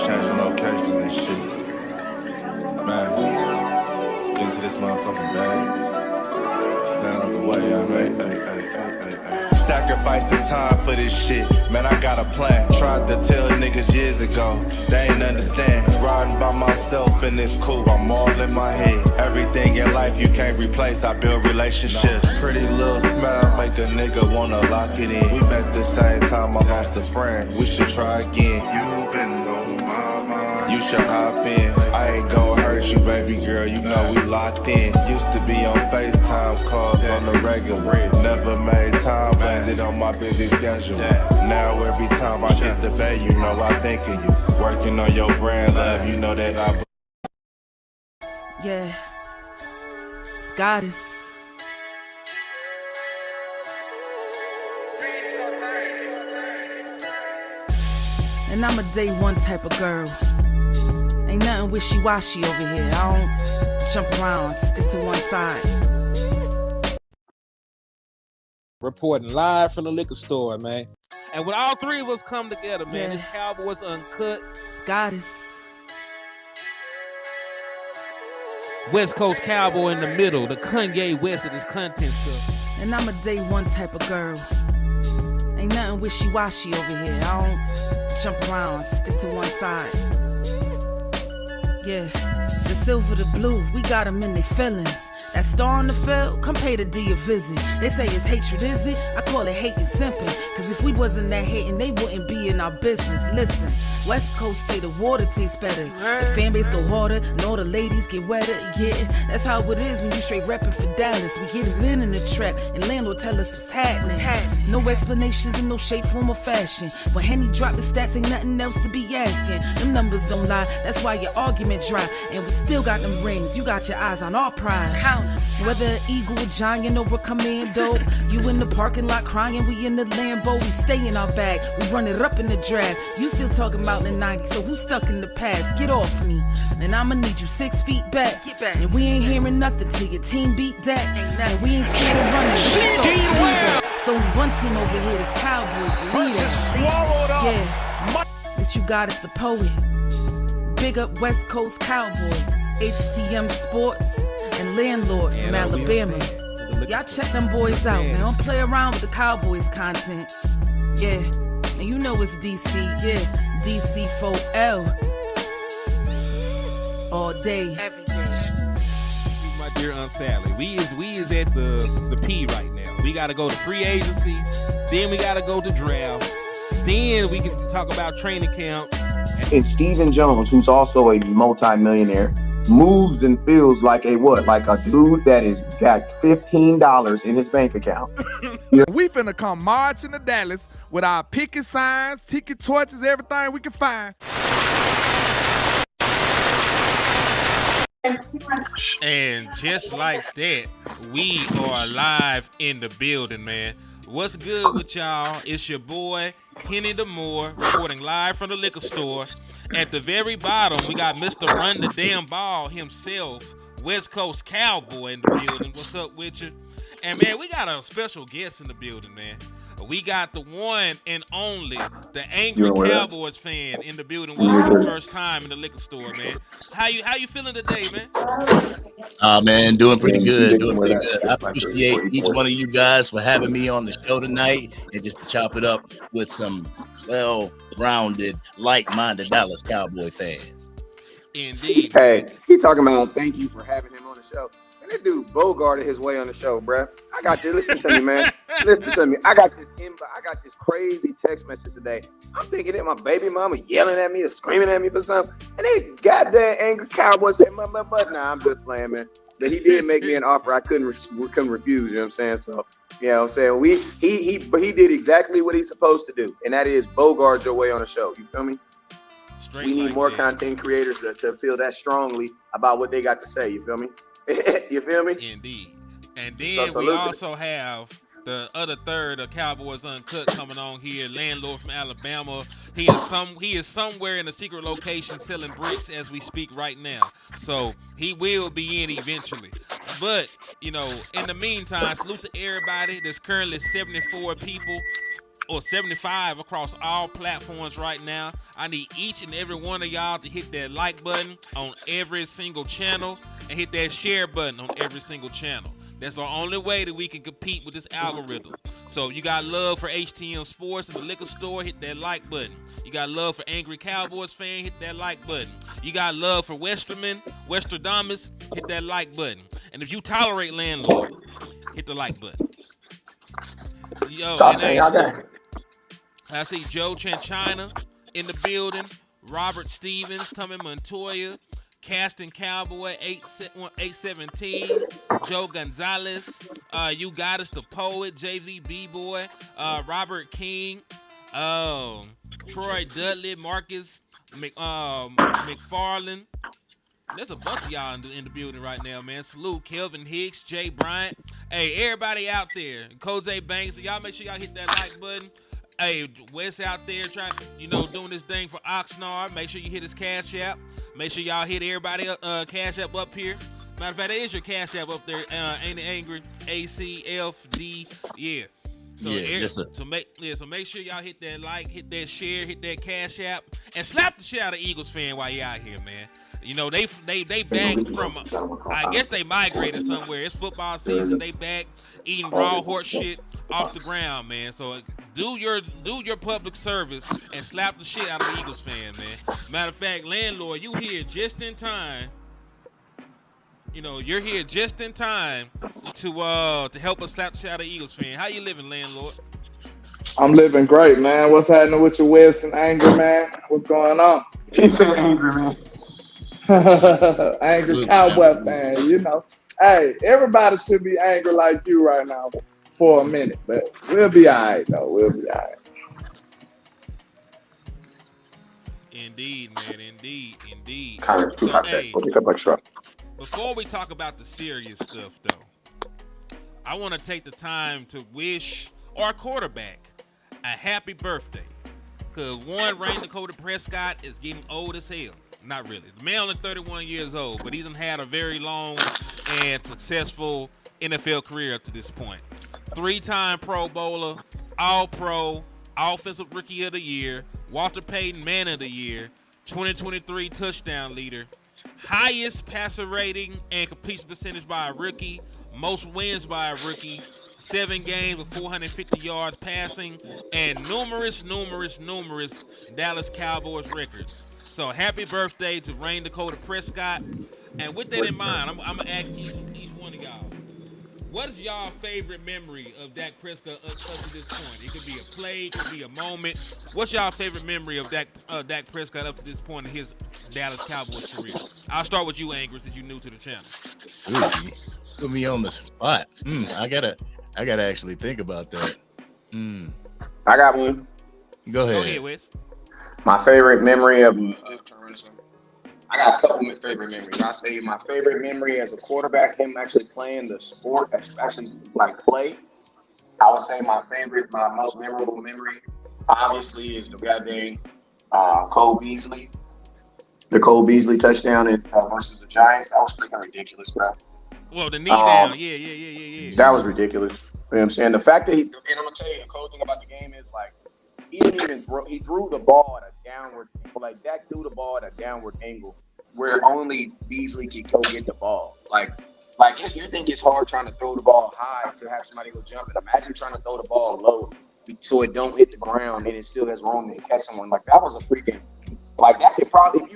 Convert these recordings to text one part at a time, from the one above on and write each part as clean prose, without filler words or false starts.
changing locations and shit. Man, into this motherfucking bag. Stand on the way I made. Sacrificing time for this shit. Man, I got a plan. Tried to tell niggas years ago. They ain't understand. Riding by myself and it's cool. I'm all in my head. Everything in life you can't replace. I build relationships. Pretty little smile make a nigga wanna lock it in. We met the same time I lost a friend. We should try again. You been on my mind. You should hop in. I ain't gon' hurt you, baby girl. You know we locked in. Used to be on FaceTime calls on the regular. Never made time, landed on my busy schedule. Now every time I hit the bay, you know I think of you. Working on your brand, love, you know that I. Yeah, it's Goddess. And I'm a day one type of girl. Ain't nothing wishy-washy over here. I don't jump around, stick to one side. Reporting live from the liquor store, man. And when all three of us come together, man, it's Cowboys UnCut. It's Goddess. West Coast Cowboy in the middle, the Kanye West of this content stuff. And I'm a day one type of girl. Ain't nothing wishy-washy over here. I don't jump around, stick to one side. Yeah, the silver, the blue, we got them in their feelings. That star on the field, come pay the D a visit. They say it's hatred, is it? I call it hate and simping. Cause if we wasn't that hating, they wouldn't be in our business. Listen, West Coast say the water tastes better. The fan base go harder, and all the ladies get wetter. Yeah, that's how it is when you straight reppin' for Dallas. We get it in the trap, and landlord tell us what's happening. No explanations in no shape, form, or fashion. When Henny drop the stats, ain't nothing else to be asking. Them numbers don't lie, that's why your argument dry. And we still got them rings, you got your eyes on our prize. Whether an eagle, a giant, or a commando, you in the parking lot crying, we in the Lambo, we stay in our bag, we run it up in the draft. You still talking about the 90s, so who's stuck in the past? Get off me, and I'ma need you 6 feet back. And we ain't hearing nothing till your team beat that. And we ain't scared of running. So one team over here is Cowboys, believe it. Yeah, it's you got it's a poet. Big up West Coast Cowboys, HTM Sports, and Landlord from Alabama. Y'all check them boys out, man. Don't play around with the Cowboys content. Yeah, and you know it's DC, yeah, DC4L. All day, every day. My dear Aunt Sally, we is at the P right now. We gotta go to free agency, then we gotta go to draft, then we can talk about training camp. And Stephen Jones, who's also a multi-millionaire, moves and feels like a what? Like a dude that is got $15 in his bank account. We finna come marching to Dallas with our picket signs, ticket torches, everything we can find. And just like that, we are live in the building, man. What's good with y'all? It's your boy, Henny DeMoore, reporting live from the liquor store. At the very bottom, we got Mr. Run the Damn Ball himself, West Coast Cowboy in the building. What's up with you? And, man, we got a special guest in the building, man. We got the one and only, the angry Cowboys fan in the building with us for the first time in the liquor store, man. How you feeling today, man? Man, doing pretty good. I appreciate each one of you guys for having me on the show tonight and just to chop it up with some well-rounded, like-minded Dallas Cowboy fans. Indeed. Hey, he talking about thank you for having him on the show. And that dude bogarted his way on the show, bruh. I got this. Listen to me, man. Listen to me. I got this crazy text message today. I'm thinking that my baby mama yelling at me or screaming at me for something. And they goddamn angry Cowboy said, but nah, I'm just playing, man. But he did make me an offer I couldn't refuse, you know what I'm saying? So, you know what I'm saying? But he did exactly what he's supposed to do, and that is bogart your way on the show. You feel me? We need more content creators to feel that strongly about what they got to say. You feel me? You feel me? Indeed. And then we also have the other third of Cowboys UnCut coming on here, landlord from Alabama. He is somewhere in a secret location selling bricks as we speak right now. So he will be in eventually. But, you know, in the meantime, salute to everybody. There's currently 74 people or 75 across all platforms right now. I need each and every one of y'all to hit that like button on every single channel and hit that share button on every single channel. That's the only way that we can compete with this algorithm. So you got love for HTM Sports in the liquor store, hit that like button. You got love for Angry Cowboys fan, hit that like button. You got love for Westerdamus, hit that like button. And if you tolerate landlord, hit the like button. Yo, I see Joe Chanchina in the building, Robert Stevens, Tommy Montoya, Casting Cowboy 817, Joe Gonzalez, You Got Us the Poet, JV B-Boy, Robert King, Troy Dudley, Marcus McFarland. There's a bunch of y'all in the building right now, man. Salute Kelvin Hicks, Jay Bryant. Hey, everybody out there, Jose Banks, y'all make sure y'all hit that like button. Hey, Wes out there trying, doing this thing for Oxnard. Make sure you hit his Cash App. Make sure y'all hit everybody Cash App up here. Matter of fact, there is your Cash App up there. Ain't it angry? ACFD. Yeah. So make sure y'all hit that like, hit that share, hit that Cash App, and slap the shit out of Eagles fan while you out here, man. They back from, I guess they migrated somewhere. It's football season. They back eating raw horse shit off the ground, man. So do your public service and slap the shit out of the Eagles fan, man. Matter of fact, landlord, you here just in time. You're here just in time to help us slap the shit out of the Eagles fan. How you living, landlord? I'm living great, man. What's happening with your West and Anger, man? What's going on? He's angry, man. Angry Cowboy fan, Hey, everybody should be angry like you right now for a minute, but we'll be all right, though. We'll be all right. Indeed, man. Indeed. Kind of too hot there. We'll pick up extra. Before we talk about the serious stuff, though, I want to take the time to wish our quarterback a happy birthday. Because Dak Prescott is getting old as hell. Not really. The man only 31 years old, but he's had a very long and successful NFL career up to this point. 3-time Pro Bowler, All-Pro, Offensive Rookie of the Year, Walter Payton Man of the Year, 2023 touchdown leader, highest passer rating and completion percentage by a rookie, most wins by a rookie, 7 games with 450 yards passing, and numerous Dallas Cowboys records. So happy birthday to Dak Prescott. And with that in mind, I'm going to ask each one of y'all, what is y'all favorite memory of Dak Prescott up to this point? It could be a play, it could be a moment. What's y'all favorite memory of Dak Prescott up to this point in his Dallas Cowboys career? I'll start with you, Angry, since you're new to the channel. Ooh, put me on the spot. I gotta actually think about that. I got one. Go ahead. Go ahead, Wes. My favorite memory of I got a couple of favorite memories. I say my favorite memory as a quarterback, him actually playing the sport, especially like play. I would say my most memorable memory, obviously, is the goddamn Cole Beasley. The Cole Beasley touchdown versus the Giants. That was freaking ridiculous, bro. Well, the knee down. Yeah. That was ridiculous. You know what I'm saying? The fact that and I'm going to tell you, the cool thing about the game is, like, he didn't even he threw the ball at a downward angle. Like, Dak threw the ball at a downward angle where only Beasley could go get the ball. Like you think it's hard trying to throw the ball high to have somebody go jump it. Imagine trying to throw the ball low so it don't hit the ground and it still has room to catch someone. Like, that was a freaking, like, that could probably, I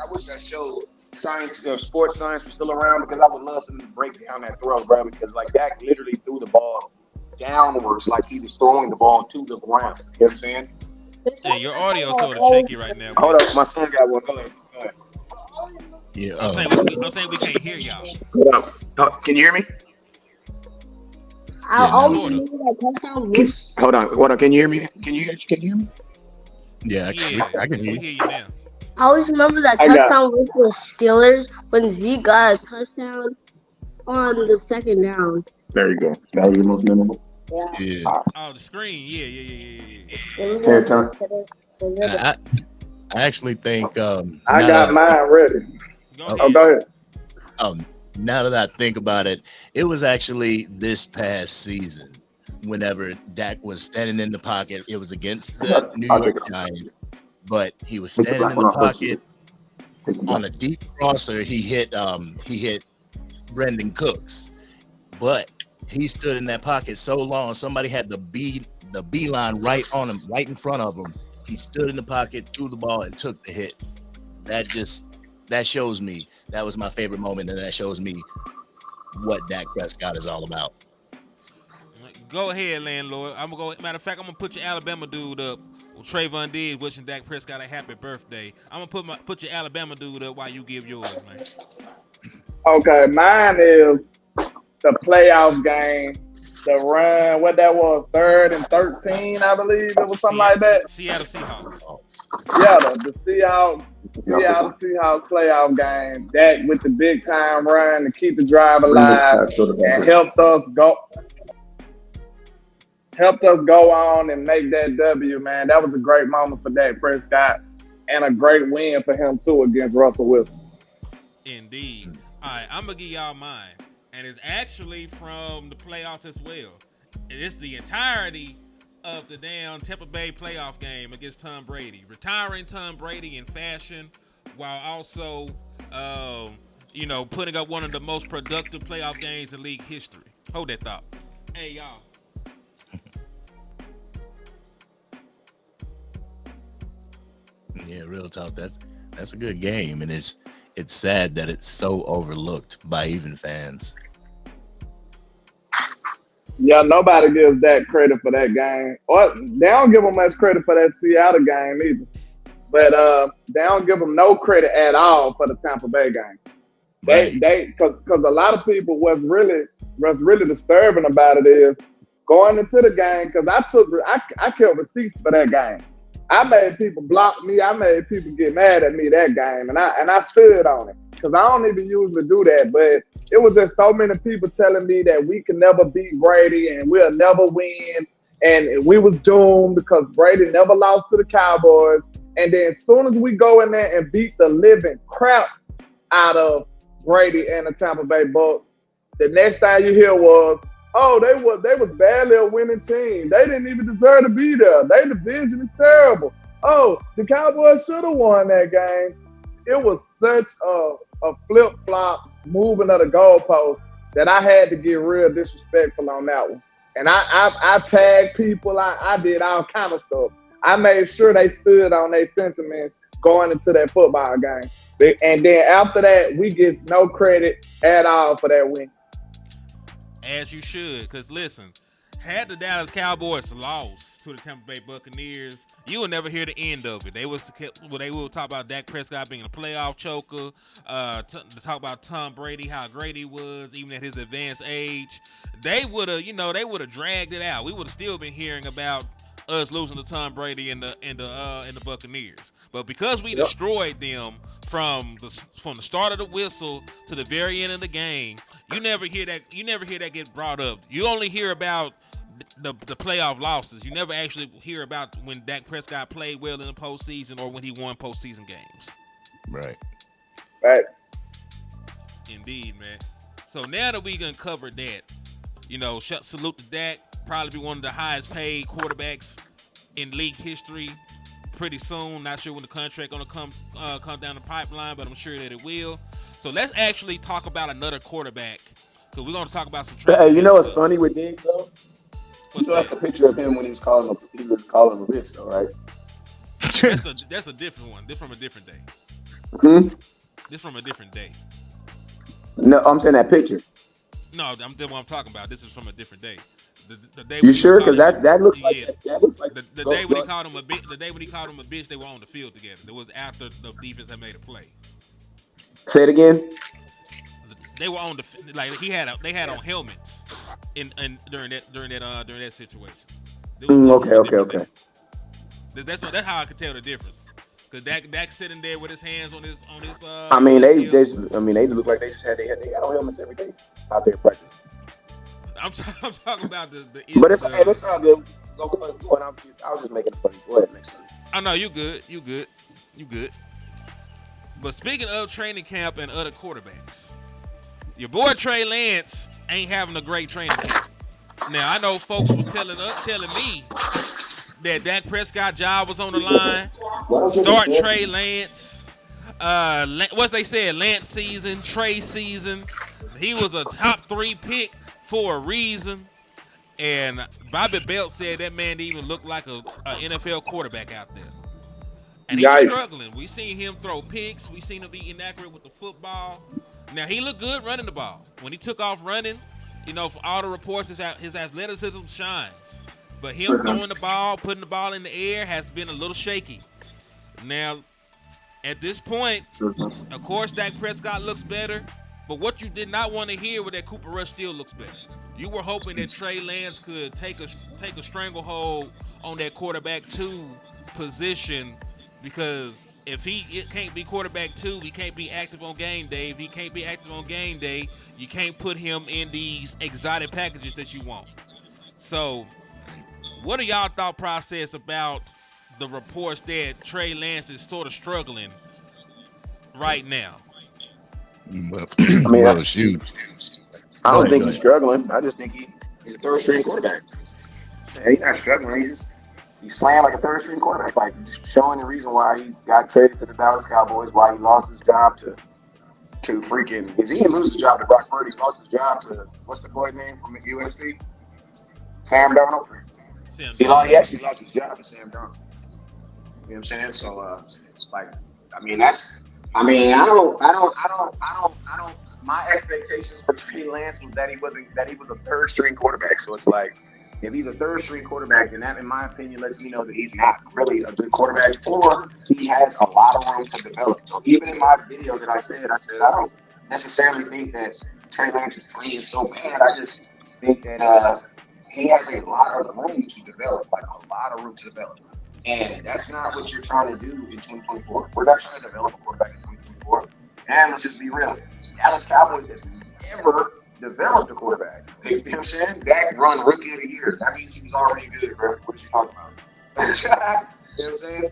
wish that showed science or sports science was still around, because I would love them to break down that throw, bro, because like Dak literally threw the ball downwards like he was throwing the ball to the ground. You know what I'm saying? Yeah, your audio sort of shaky right now. Hold up, my son got one. Go ahead. Yeah. I'm saying we can't hear y'all. Hold up. Can you hear me? I always remember that touchdown wish. Hold on. Can you hear me? Can you hear me? Yeah, I can hear We you. hear you now. I always remember that touchdown wish was Steelers when Zeke got a touchdown on the second down. There you go. That was your most memorable. Yeah. Oh, the screen. Yeah. Here, Tom. I actually think I got mine ready. Go Oh, ahead. go ahead. now that I think about it, it was actually this past season whenever Dak was standing in the pocket. It was against the New York Giants, but he was standing in the pocket on a deep crosser. He hit Brandon Cooks, but he stood in that pocket so long. Somebody had the beeline right on him, right in front of him. He stood in the pocket, threw the ball, and took the hit. That shows me, that was my favorite moment, and that shows me what Dak Prescott is all about. Go ahead, landlord. I'm gonna go. Matter of fact, I'm gonna put your Alabama dude up. Trayvon Diggs wishing Dak Prescott a happy birthday. I'm gonna put your Alabama dude up while you give yours, man. Okay, mine is the playoff game, the run. What that was, 3rd and 13, I believe it was something like that. Seattle Seahawks. Yeah, the Seahawks playoff game. Dak with the big time run to keep the drive alive and helped us go on and make that W, man. That was a great moment for Dak Prescott and a great win for him, too, against Russell Wilson. Indeed. All right, I'm going to give y'all mine. And it's actually from the playoffs as well. It's the entirety of the damn Tampa Bay playoff game against Tom Brady. Retiring Tom Brady in fashion while also, putting up one of the most productive playoff games in league history. Hold that thought. Hey, y'all. Yeah, real talk. That's a good game, and it's sad that it's so overlooked by even fans. Yeah, nobody gives Dak credit for that game. Or they don't give him much credit for that Seattle game either. But they don't give him no credit at all for the Tampa Bay game. Because a lot of people what's really disturbing about it is going into the game, because I kept receipts for that game. I made people block me. I made people get mad at me that game, and I stood on it because I don't even usually do that. But it was just so many people telling me that we can never beat Brady and we'll never win, and we was doomed because Brady never lost to the Cowboys. And then as soon as we go in there and beat the living crap out of Brady and the Tampa Bay Bucks, the next thing you hear was, oh, they was barely a winning team. They didn't even deserve to be there. Their division is terrible. Oh, the Cowboys should have won that game. It was such a flip-flop moving of the goalposts that I had to get real disrespectful on that one. And I tagged people. I did all kind of stuff. I made sure they stood on their sentiments going into that football game. And then after that, we get no credit at all for that win. As you should, because listen, had the Dallas Cowboys lost to the Tampa Bay Buccaneers, you will never hear the end of it. They will talk about Dak Prescott being a playoff choker, to talk about Tom Brady, how great he was, even at his advanced age. They would have dragged it out. We would have still been hearing about us losing to Tom Brady and the Buccaneers. But because we destroyed them from the start of the whistle to the very end of the game, you never hear that get brought up. You only hear about the playoff losses. You never actually hear about when Dak Prescott played well in the postseason or when he won postseason games. Right. Indeed, man. So now that we gonna cover that, salute to Dak. Probably be one of the highest paid quarterbacks in league history pretty soon. Not sure when the contract gonna come down the pipeline, but I'm sure that it will. So let's actually talk about another quarterback, because we're gonna talk about some. Hey, you know what's funny with Diggs though? That's the picture of him when he was calling him a bitch though, right? That's a different one. This from a different day. This from a different day. No, I'm saying that picture. No, I'm talking about. This is from a different day. The day you sure? Because that looks like the day when he called him a bitch. The day when he called him a bitch, they were on the field together. It was after the defense had made a play. Say it again. They were on they had on helmets during that situation. Okay. That's how I could tell the difference. Because Dak sitting there with his hands on his. I mean, they look like they had on helmets every day out there practicing. I'm talking about the. But it's okay. It's all good. Go on. I was just making a funny. Go ahead, next time. I know you good. But speaking of training camp and other quarterbacks, your boy Trey Lance ain't having a great training camp. Now I know folks was telling me that Dak Prescott job was on the line. Start Trey Lance. What they said, Lance season, Trey season. He was a top 3 pick for a reason. And Bobby Belt said that man didn't even look like a NFL quarterback out there. And he was struggling. We seen him throw picks. We seen him be inaccurate with the football. Now, he looked good running the ball. When he took off running, for all the reports, his athleticism shines. But him throwing the ball, putting the ball in the air has been a little shaky. Now, at this point, of course, Dak Prescott looks better. But what you did not want to hear was that Cooper Rush still looks better. You were hoping that Trey Lance could take a stranglehold on that quarterback 2 position, because if it can't be quarterback 2, he can't be active on game day. If he can't be active on game day, you can't put him in these exotic packages that you want. So, what are y'all thought process about the reports that Trey Lance is sort of struggling right now? Well, shoot. I don't think he's struggling. I just think he's a third-string quarterback. Yeah, he's not struggling. He's playing like a third-string quarterback. Like, he's showing the reason why he got traded to the Dallas Cowboys, why he lost his job to freaking. He didn't lose his job to Brock Purdy. He lost his job to, what's the boy name from USC? Sam Darnold. He actually lost his job to Sam Darnold. You know what I'm saying? So, my expectations for Trey Lance was that he was a third string quarterback. So it's like, if he's a third string quarterback, then that, in my opinion, lets me know that he's not really a good quarterback, or he has a lot of room to develop. So even in my video that I said I don't necessarily think that Trey Lance is playing so bad. I just think that he has a lot of room to develop, And that's not what you're trying to do in 2024. We're not trying to develop a quarterback in 2024. And let's just be real. Dallas Cowboys has never developed a quarterback. You know what I'm saying? Dak run rookie of the year. That means he was already good, bro. What you talking about? You know what I'm saying?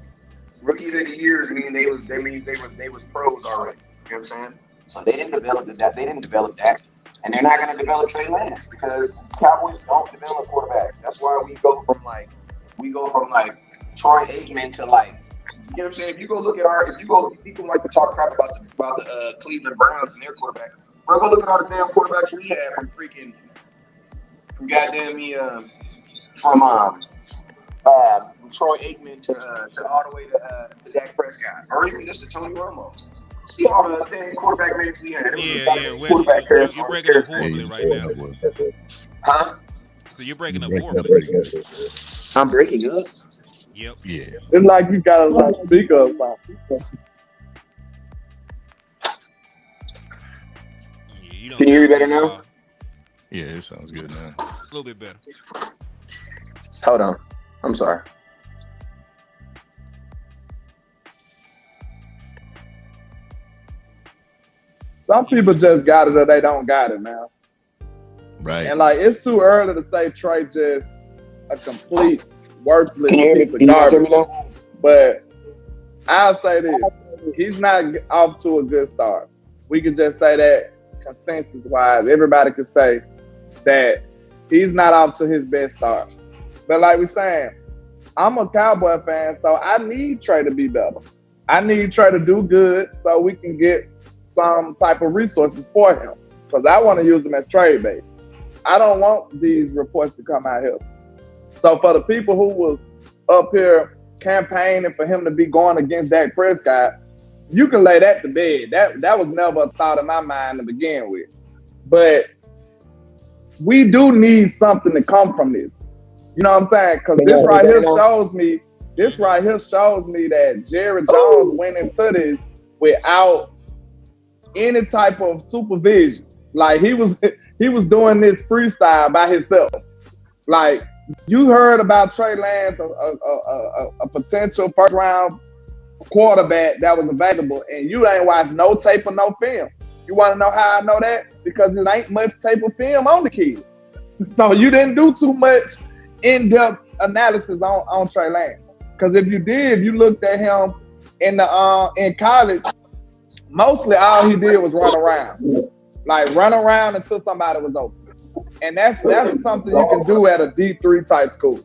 Rookie of the year, that means they was pros already. You know what I'm saying? So they didn't develop that. They didn't develop that. And they're not going to develop Trey Lance, because Cowboys don't develop quarterbacks. That's why we go from Troy Aikman to, like, you know what I'm saying? If you people like to talk crap about the Cleveland Browns and their quarterback. Bro, go look at all the damn quarterbacks we have from Troy Aikman to all the way to Dak Prescott, or even just to Tony Romo. See all the damn quarterback names we had. You're breaking up horribly right now. Huh? So you're breaking up horribly. I'm breaking up? Yep. Yeah. It's like you got a speaker about. Can you hear me better now? Yeah, it sounds good now. A little bit better. Hold on. I'm sorry. Some people just got it or they don't got it, man. Right. And like, it's too early to say Trey just a complete worthless piece of garbage. But I'll say this. He's not off to a good start. We could just say that consensus-wise. Everybody could say that he's not off to his best start. But like we're saying, I'm a Cowboy fan, so I need Trey to be better. I need Trey to do good so we can get some type of resources for him, because I want to use him as trade bait. I don't want these reports to come out here. So for the people who was up here campaigning for him to be going against Dak Prescott, you can lay that to bed. That was never a thought in my mind to begin with. But we do need something to come from this. You know what I'm saying? Because this right here shows me that Jerry Jones went into this without any type of supervision. Like, he was doing this freestyle by himself. Like, you heard about Trey Lance, a potential first round quarterback that was available, and you ain't watched no tape or no film. You want to know how I know that? Because it ain't much tape or film on the kid. So you didn't do too much in-depth analysis on Trey Lance. Because if you did, if you looked at him in college, mostly all he did was run around. Like, run around until somebody was open. And that's something you can do at a D3 type school.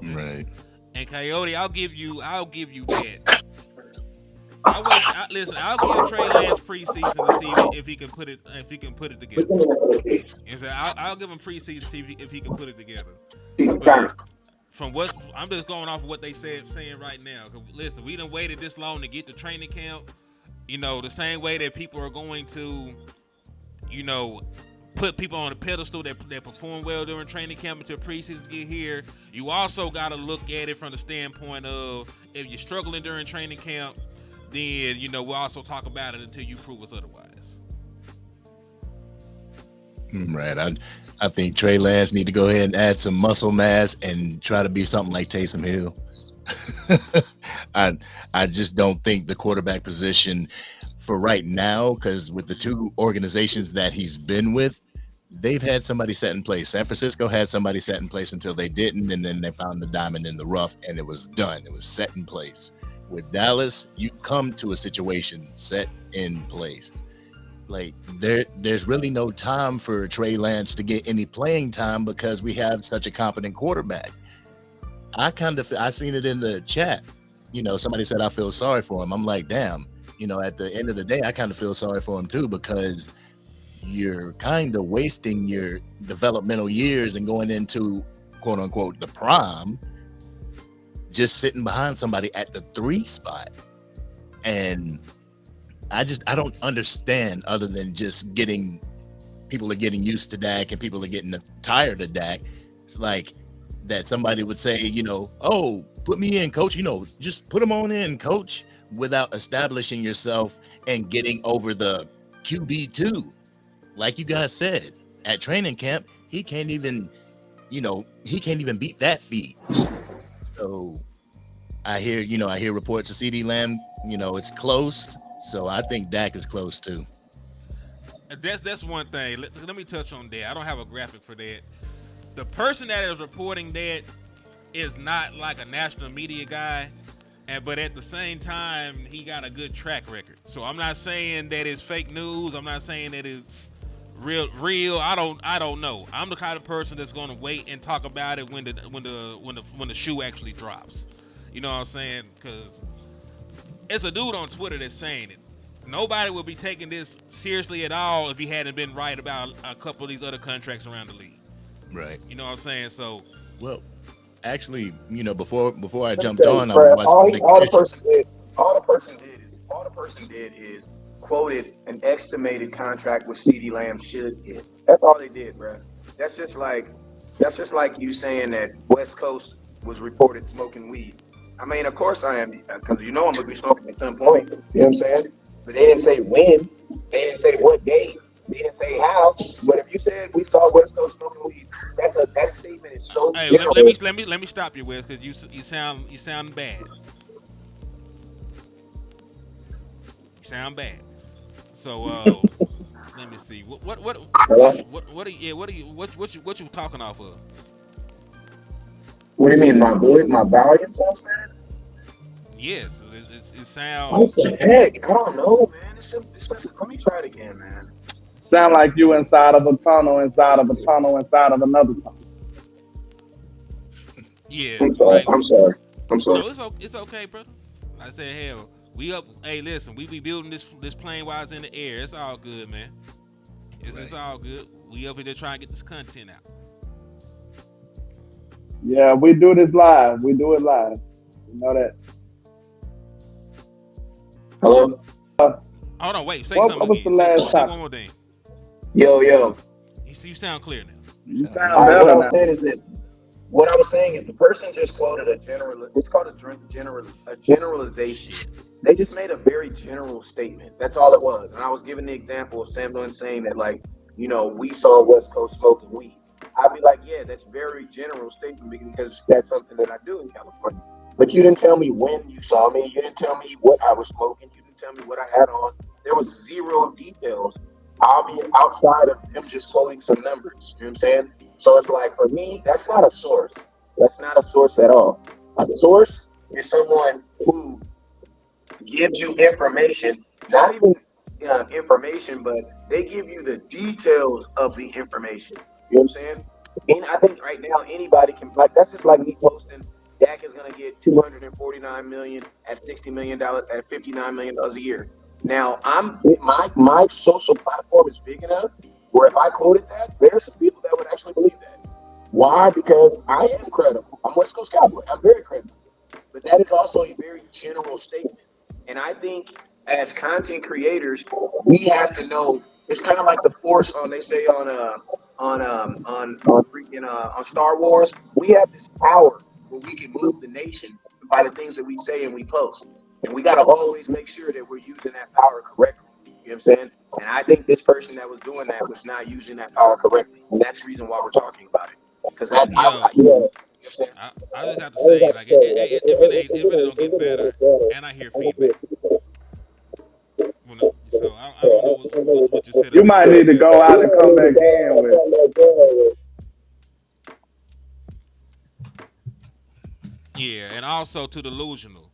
Right. And Coyote, I'll give you that. Listen, I'll give Trey Lance preseason to see if he can put it together. And so I'll give him preseason to see if he can put it together. But from what I'm just going off of what they saying right now. Listen, we done waited this long to get to training camp. You know, the same way that people are going to, you know, put people on a pedestal that perform well during training camp until preseasons get here. You also got to look at it from the standpoint of if you're struggling during training camp, then, you know, we'll also talk about it until you prove us otherwise. Right. I think Trey Lance need to go ahead and add some muscle mass and try to be something like Taysom Hill. I just don't think the quarterback position for right now, because with the two organizations that he's been with, they've had somebody set in place. San Francisco had somebody set in place until they didn't, and then they found the diamond in the rough, and it was done. It was set in place. With Dallas, you come to a situation set in place. Like there's really no time for Trey Lance to get any playing time because we have such a competent quarterback. I seen it in the chat. You know, somebody said I feel sorry for him. I'm like, damn. You know, at the end of the day, I kind of feel sorry for him too, because you're kind of wasting your developmental years and going into quote unquote the prime, just sitting behind somebody at the 3 spot. And I don't understand, other than just people are getting used to Dak and people are getting tired of Dak. It's like that somebody would say, you know, oh, put me in, coach, you know, just put him on in, coach, without establishing yourself and getting over the QB2. Like you guys said, at training camp, he can't even beat that feat. So I hear reports of CD Lamb, you know, it's close. So I think Dak is close too. That's one thing. Let me touch on that. I don't have a graphic for that. The person that is reporting that is not like a national media guy, but at the same time, he got a good track record. So I'm not saying that it's fake news. I'm not saying that it's real. I don't know. I'm the kind of person that's going to wait and talk about it when the shoe actually drops. You know what I'm saying? Because it's a dude on Twitter that's saying it. Nobody would be taking this seriously at all if he hadn't been right about a couple of these other contracts around the league. Right. You know what I'm saying? So, well, actually, you know, before I jumped on, all the person did is quoted an estimated contract with CeeDee Lamb should get. That's all they did, bro. That's just like you saying that West Coast was reported smoking weed. I mean, of course I am, because you know I'm gonna be smoking at some point. You know what I'm saying? But they didn't say when. They didn't say what day. They didn't say how. But if you said we saw West Coast smoking weed, that statement is so. Hey, let me stop you, Wes, because you sound bad. You sound bad. So let me see. What you talking off of? What do you mean, my volume sounds bad? Yes, it sounds. What the heck? I don't know, man. Let me try it again, man. Sound like you inside of a tunnel, inside of a tunnel, inside of another tunnel. Yeah. I'm sorry. No, it's okay, brother. I said, hell, we up. Hey, listen, we be building this plane while it's in the air. It's all good, man. It's all good. We up here trying to get this content out. Yeah, we do this live. We do it live. You know that. Hello? Hold on, wait. Say what something was again. The last say time? one more thing. Yo. You sound clear now. You sound better now. What I was saying is the person just quoted it's called a generalization. They just made a very general statement. That's all it was. And I was giving the example of Sam Dunn saying that, like, you know, we saw West Coast smoking weed. I'd be like, yeah, that's very general statement because that's something that I do in California. But you didn't tell me when you saw me. You didn't tell me what I was smoking. You didn't tell me what I had on. There was zero details. I'll be outside of him just quoting some numbers. You know what I'm saying? So it's like, for me, that's not a source. That's not a source at all. A source is someone who gives you information, not even information, but they give you the details of the information. You know what I'm saying? And I think right now anybody can, like, that's just like me posting Dak is gonna get 249 million at $60 million at $59 million a year. Now my social platform is big enough where if I quoted that, there's some people that would actually believe that. Why? Because I am credible. I'm West Coast Cowboy. I'm very credible. But that is also a very general statement. And I think as content creators, we have to know. It's kind of like the force on, they say on Star Wars. We have this power where we can move the nation by the things that we say and we post. And we got to always make sure that we're using that power correctly. You know what I'm saying? And I think this person that was doing that was not using that power correctly. And that's the reason why we're talking about it. Because that, I just have to say, like, it really don't get better, and I hear feedback. So I don't know what you said. You might need to go out and come back in with. Yeah, and also to delusional.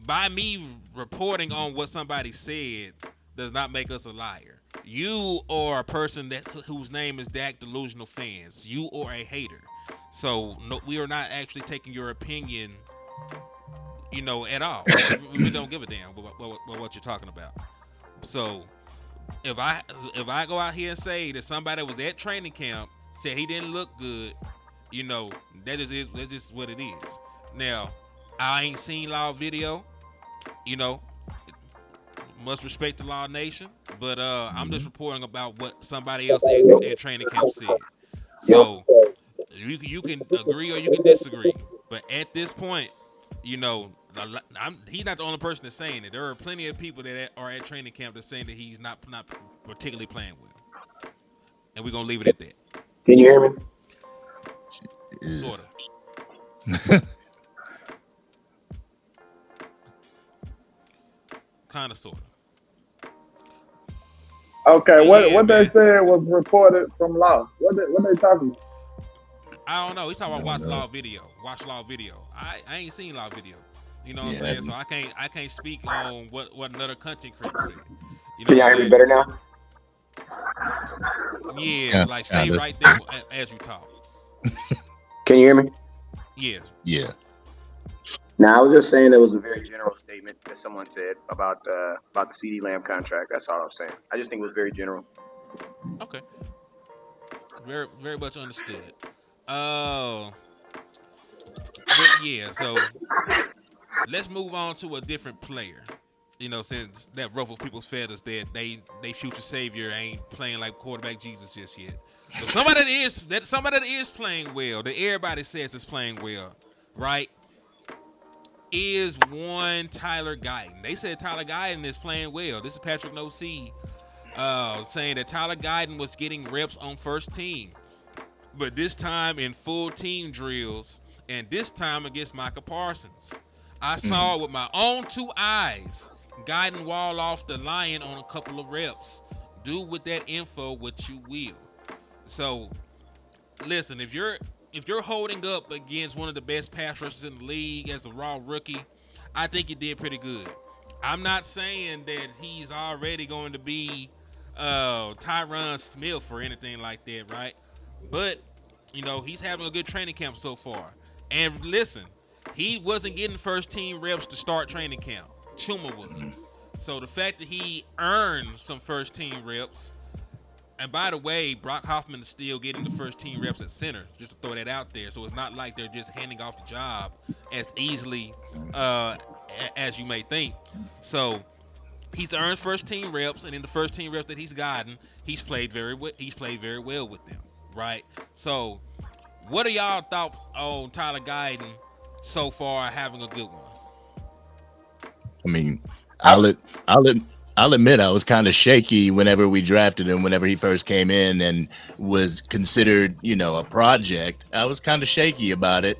By me reporting on what somebody said does not make us a liar. You are a person whose name is Dak Delusional Fans. You are a hater. So no, we are not actually taking your opinion, at all. We don't give a damn what you're talking about. So if I go out here and say that somebody was at training camp said he didn't look good, that's just what it is. Now, I ain't seen Law video, much respect to Law Nation, but I'm just reporting about what somebody else at training camp said. So you can agree or you can disagree, but at this point, he's not the only person that's saying it. There are plenty of people that are at training camp that's saying that he's not particularly playing well, and we're gonna leave it at that. Can you hear me? Sort of. Kind of, sort of. Okay, what they said was reported from Law. What they talking about? I don't know. He's talking about watch Law video. I ain't seen Law video. You know what I'm saying? So I can't speak on what another content creator said. Can y'all hear me better now? Yeah, like stay right there as you talk. Can you hear me? Yes. Yeah. Now, I was just saying it was a very general statement that someone said about the CeeDee Lamb contract. That's all I was saying. I just think it was very general. Okay. Very, very much understood. But yeah, so let's move on to a different player. Since that ruffled people's feathers that they future savior ain't playing like quarterback Jesus just yet. So somebody that is playing well, that everybody says is playing well, right? Is one Tyler Guyton. They said Tyler Guyton is playing well. This is Patrick No C saying that Tyler Guyton was getting reps on first team, but this time in full team drills, and this time against Micah Parsons. I saw with my own two eyes Guyton wall off the lion on a couple of reps. Do with that info what you will. So, listen, if you're holding up against one of the best pass rushers in the league as a raw rookie, I think you did pretty good. I'm not saying that he's already going to be Tyron Smith or anything like that, right? But, he's having a good training camp so far. And listen, he wasn't getting first team reps to start training camp. Chuma was. So the fact that he earned some first team reps, and by the way, Brock Hoffman is still getting the first team reps at center, just to throw that out there. So it's not like they're just handing off the job as easily as you may think. So he's earned first team reps, and in the first team reps that he's gotten, he's played very well with them, right? So what are y'all thoughts on Tyler Guyton so far having a good one? I mean, I'll admit I was kind of shaky whenever we drafted him, whenever he first came in and was considered, a project. I was kind of shaky about it,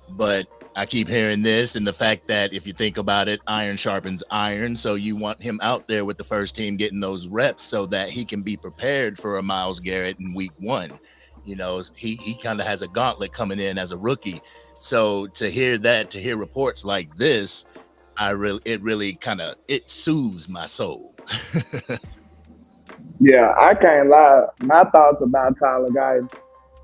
but I keep hearing this and the fact that if you think about it, iron sharpens iron. So you want him out there with the first team getting those reps so that he can be prepared for a Myles Garrett in week one. He kind of has a gauntlet coming in as a rookie. So to hear reports like this, it really it soothes my soul. Yeah, I can't lie. My thoughts about Tyler Guyton,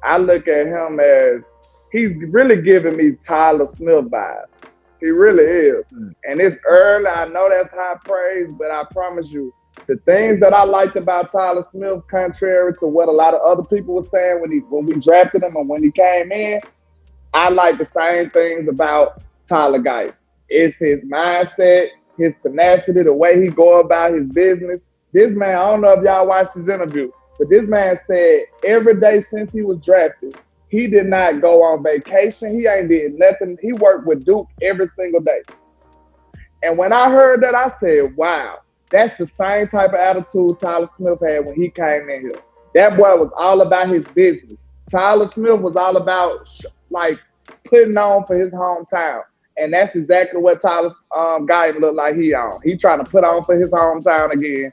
I look at him as he's really giving me Tyler Smith vibes. He really is. And it's early. I know that's high praise, but I promise you, the things that I liked about Tyler Smith, contrary to what a lot of other people were saying when we drafted him and when he came in, I like the same things about Tyler Guyton. It's his mindset, his tenacity, the way he go about his business. This man, I don't know if y'all watched his interview, but this man said every day since he was drafted, he did not go on vacation. He ain't did nothing. He worked with Duke every single day. And when I heard that, I said, wow, that's the same type of attitude Tyler Smith had when he came in here. That boy was all about his business. Tyler Smith was all about putting on for his hometown. And that's exactly what Tyler Guyton looked like he on. He trying to put on for his hometown again.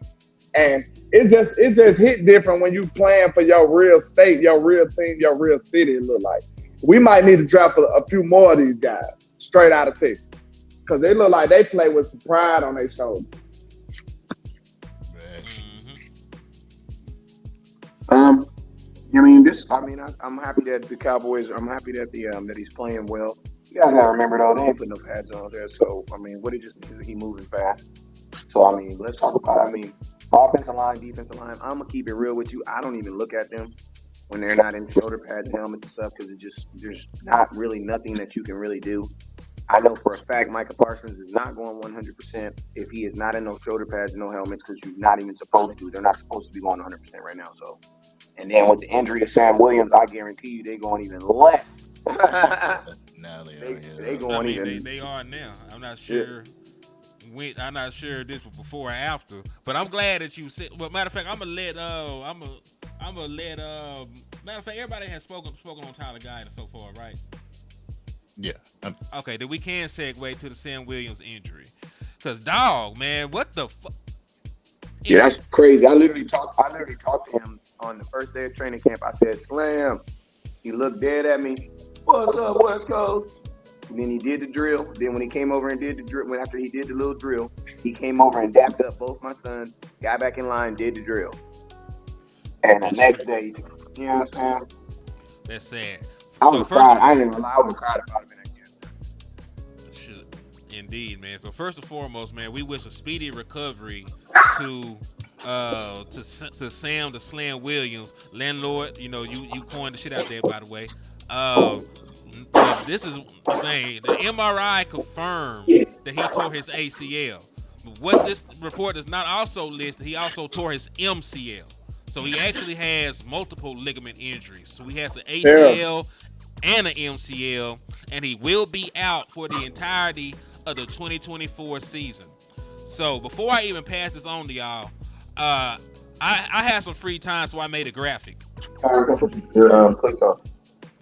And it just hit different when you playing for your real state, your real team, your real city, it look like. We might need to drop a few more of these guys straight out of Texas. Because they look like they play with some pride on their shoulders. I'm happy that the Cowboys. I'm happy that that he's playing well. You guys gotta remember though, they ain't putting no pads on there. So what it just means is he moving fast. So let's talk about. Offensive line, defensive line. I'm gonna keep it real with you. I don't even look at them when they're not in shoulder pads, helmets, and stuff because there's not really nothing that you can really do. I know for a fact Micah Parsons is not going 100% if he is not in no shoulder pads, no helmets, because you're not even supposed to. They're not supposed to be going 100% right now. So, and then with the injury to Sam Williams, I guarantee you they're going even less. Now they going even. They are now. I'm not sure. I'm not sure this was before or after, but I'm glad that you said. Well, matter of fact, I'm gonna let. Matter of fact, everybody has spoken on Tyler Guyton so far, right? Yeah. Okay, then we can segue to the Sam Williams injury. Cause dog, man, what the fuck? Yeah, that's crazy. I literally talked to him on the first day of training camp. I said, Slam. He looked dead at me. What's up, West Coast? And then he did the drill. Then when he came over and did the drill, after he did the little drill, he came over and dapped up both my sons, got back in line, did the drill. And the next day, you know what I'm saying? That's sad. I was crying. I didn't even lie. I was crying about it. Indeed, man. So first and foremost, man, we wish a speedy recovery to Sam the Slam Williams, landlord. You know, you coined the shit out there, by the way. This is man. The MRI confirmed that he tore his ACL. But what this report does not also list, he also tore his MCL. So he actually has multiple ligament injuries. So he has an ACL and an MCL, and he will be out for the entirety of the 2024 season. So before I even pass this on to y'all, I had some free time, so I made a graphic.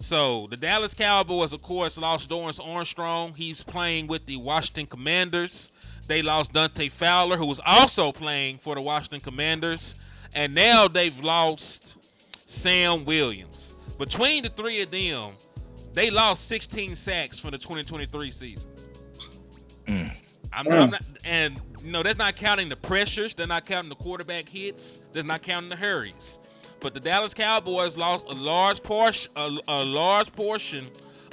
So the Dallas Cowboys, of course, lost Dorrance Armstrong. He's playing with the Washington Commanders. They lost Dante Fowler, who was also playing for the Washington Commanders. And now they've lost Sam Williams. Between the three of them, they lost 16 sacks for the 2023 season. I'm not, and you know, that's not counting the pressures. They're not counting the quarterback hits. They're not counting the hurries. But the Dallas Cowboys lost a large portion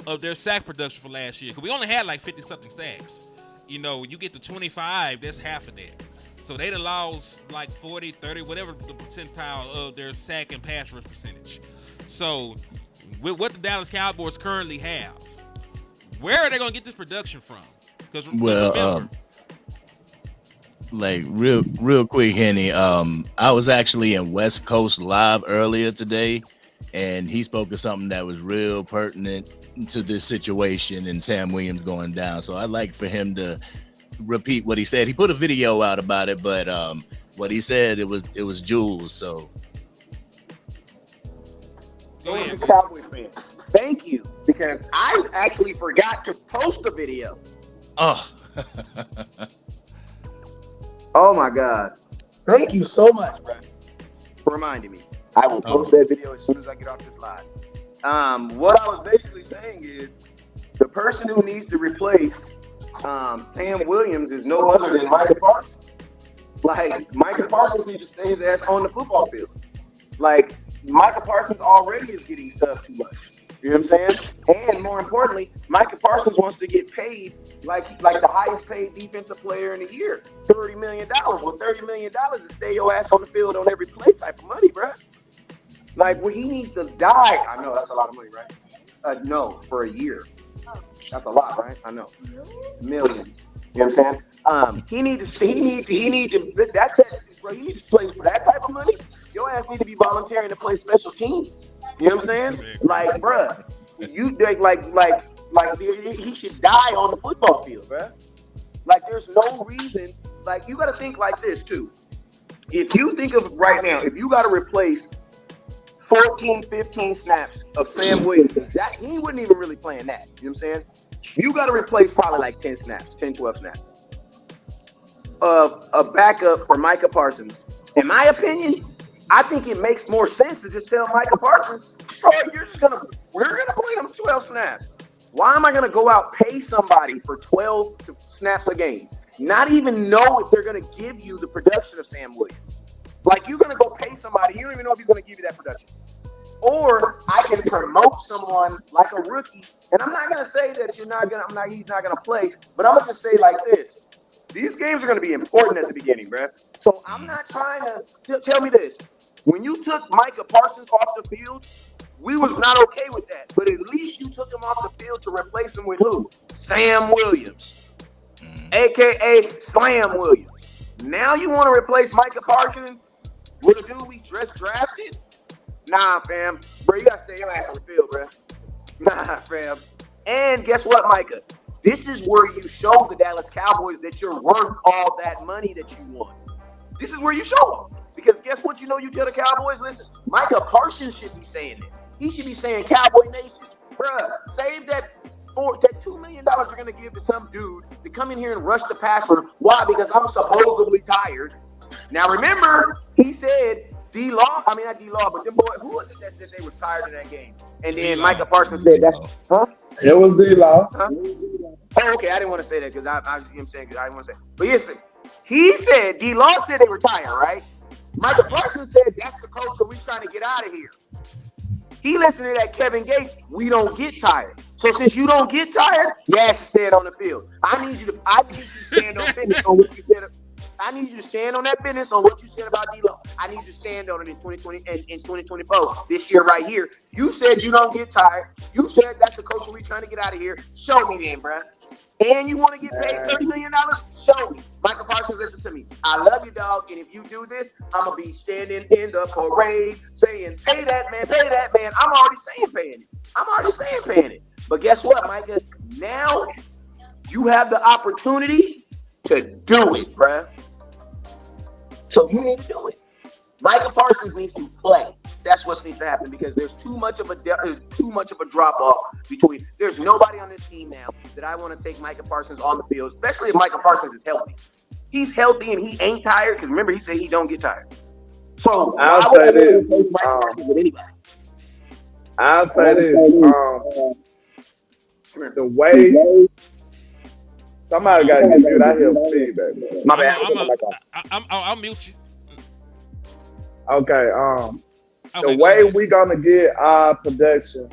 of their sack production for last year. Because we only had like 50-something sacks. You know, you get to 25, that's half of that. So they'd have lost like 40, 30, whatever the percentile of their sack and pass rush percentage. So with what the Dallas Cowboys currently have, where are they going to get this production from? Because like real quick, Henny. I was actually in West Coast Live earlier today, and he spoke of something that was real pertinent to this situation and Sam Williams going down. So I'd like for him to repeat what he said. He put a video out about it, but what he said it was jewels. So go ahead. Cowboys fan. Thank you, because I actually forgot to post a video. Oh. Oh my God. Thank you so much, bro, for reminding me. I will post that video as soon as I get off this live. What I was basically saying is the person who needs to replace Sam Williams is no other than Micah Parsons. Like, Micah Parsons needs to stay his ass on the football field. Like, Micah Parsons already is getting subbed too much. You know what I'm saying? And more importantly, Micah Parsons wants to get paid like the highest paid defensive player in the year, $30 million. Well, $30 million is stay your ass on the field on every play type of money, bro. Like, when he needs to die, I know that's a lot of money, right? No, for a year. That's a lot, right? I know. Millions. You know what I'm saying? He need to, that's it, bro. You need to play for that type of money. Your ass need to be volunteering to play special teams. You know what I'm saying? Like, bruh, you like he should die on the football field, bruh. Like, there's no reason. Like, you got to think like this too. If you think of right now, if you got to replace 14, 15 snaps of Sam Williams, that he wouldn't even really playing that. You know what I'm saying? You got to replace probably like 10 snaps, 10, 12 snaps of a backup for Micah Parsons. In my opinion, I think it makes more sense to just tell Micah Parsons, oh, we're gonna play them 12 snaps. Why am I gonna go out pay somebody for 12 snaps a game? Not even know if they're gonna give you the production of Sam Williams. Like, you're gonna go pay somebody, you don't even know if he's gonna give you that production. Or I can promote someone like a rookie, and I'm not gonna say that he's not gonna play, but I'm gonna just say like this. These games are going to be important at the beginning, bruh. So I'm not trying to tell me this. When you took Micah Parsons off the field, we was not okay with that. But at least you took him off the field to replace him with who? Sam Williams, a.k.a. Slam Williams. Now you want to replace Micah Parsons with a dude we just drafted? Nah, fam. Bro, you got to stay your ass on the field, bruh. Nah, fam. And guess what, Micah? This is where you show the Dallas Cowboys that you're worth all that money that you want. This is where you show them. Because guess what? You know, you tell the Cowboys, listen, Micah Parsons should be saying this. He should be saying, Cowboy Nation, bruh, save that $2 million you're going to give to some dude to come in here and rush the passer. Why? Because I'm supposedly tired. Now, remember, he said, D-Law, I mean, not D-Law, but them boy, who was it that said they were tired in that game? And then Micah Parsons said that, huh? It was D-Law. Huh? Oh, okay, I didn't want to say that because I was saying because I didn't want to say. But yes, he said D-Law said they were tired, right? Micah Parsons said that's the culture we trying to get out of here. He listened to that Kevin Gates. We don't get tired. So since you don't get tired, yes, stand on the field. I need you to stand on business on what you said. I need you to stand on that business on what you said about D-Lo. I need you to stand on it in 2020 and in 2024. This year right here. You said you don't get tired. You said that's the culture we trying to get out of here. Show me then, bruh. And you want to get paid $30 million? Show me. Michael Parsons, listen to me. I love you, dog. And if you do this, I'm going to be standing in the parade saying, pay that man, pay that man. I'm already saying paying it. I'm already saying paying it. But guess what, Micah? Now you have the opportunity to do it, bruh. So you need to do it. Micah Parsons needs to play. That's what needs to happen because there's too much of a drop off between. There's nobody on this team now that I want to take Micah Parsons on the field, especially if Micah Parsons is healthy. He's healthy and he ain't tired because remember he said he don't get tired. So I'll say this. With anybody. I'll say this. The way somebody got to get muted. I hear feedback. My bad. I'll mute you. Okay. The way we gonna get our production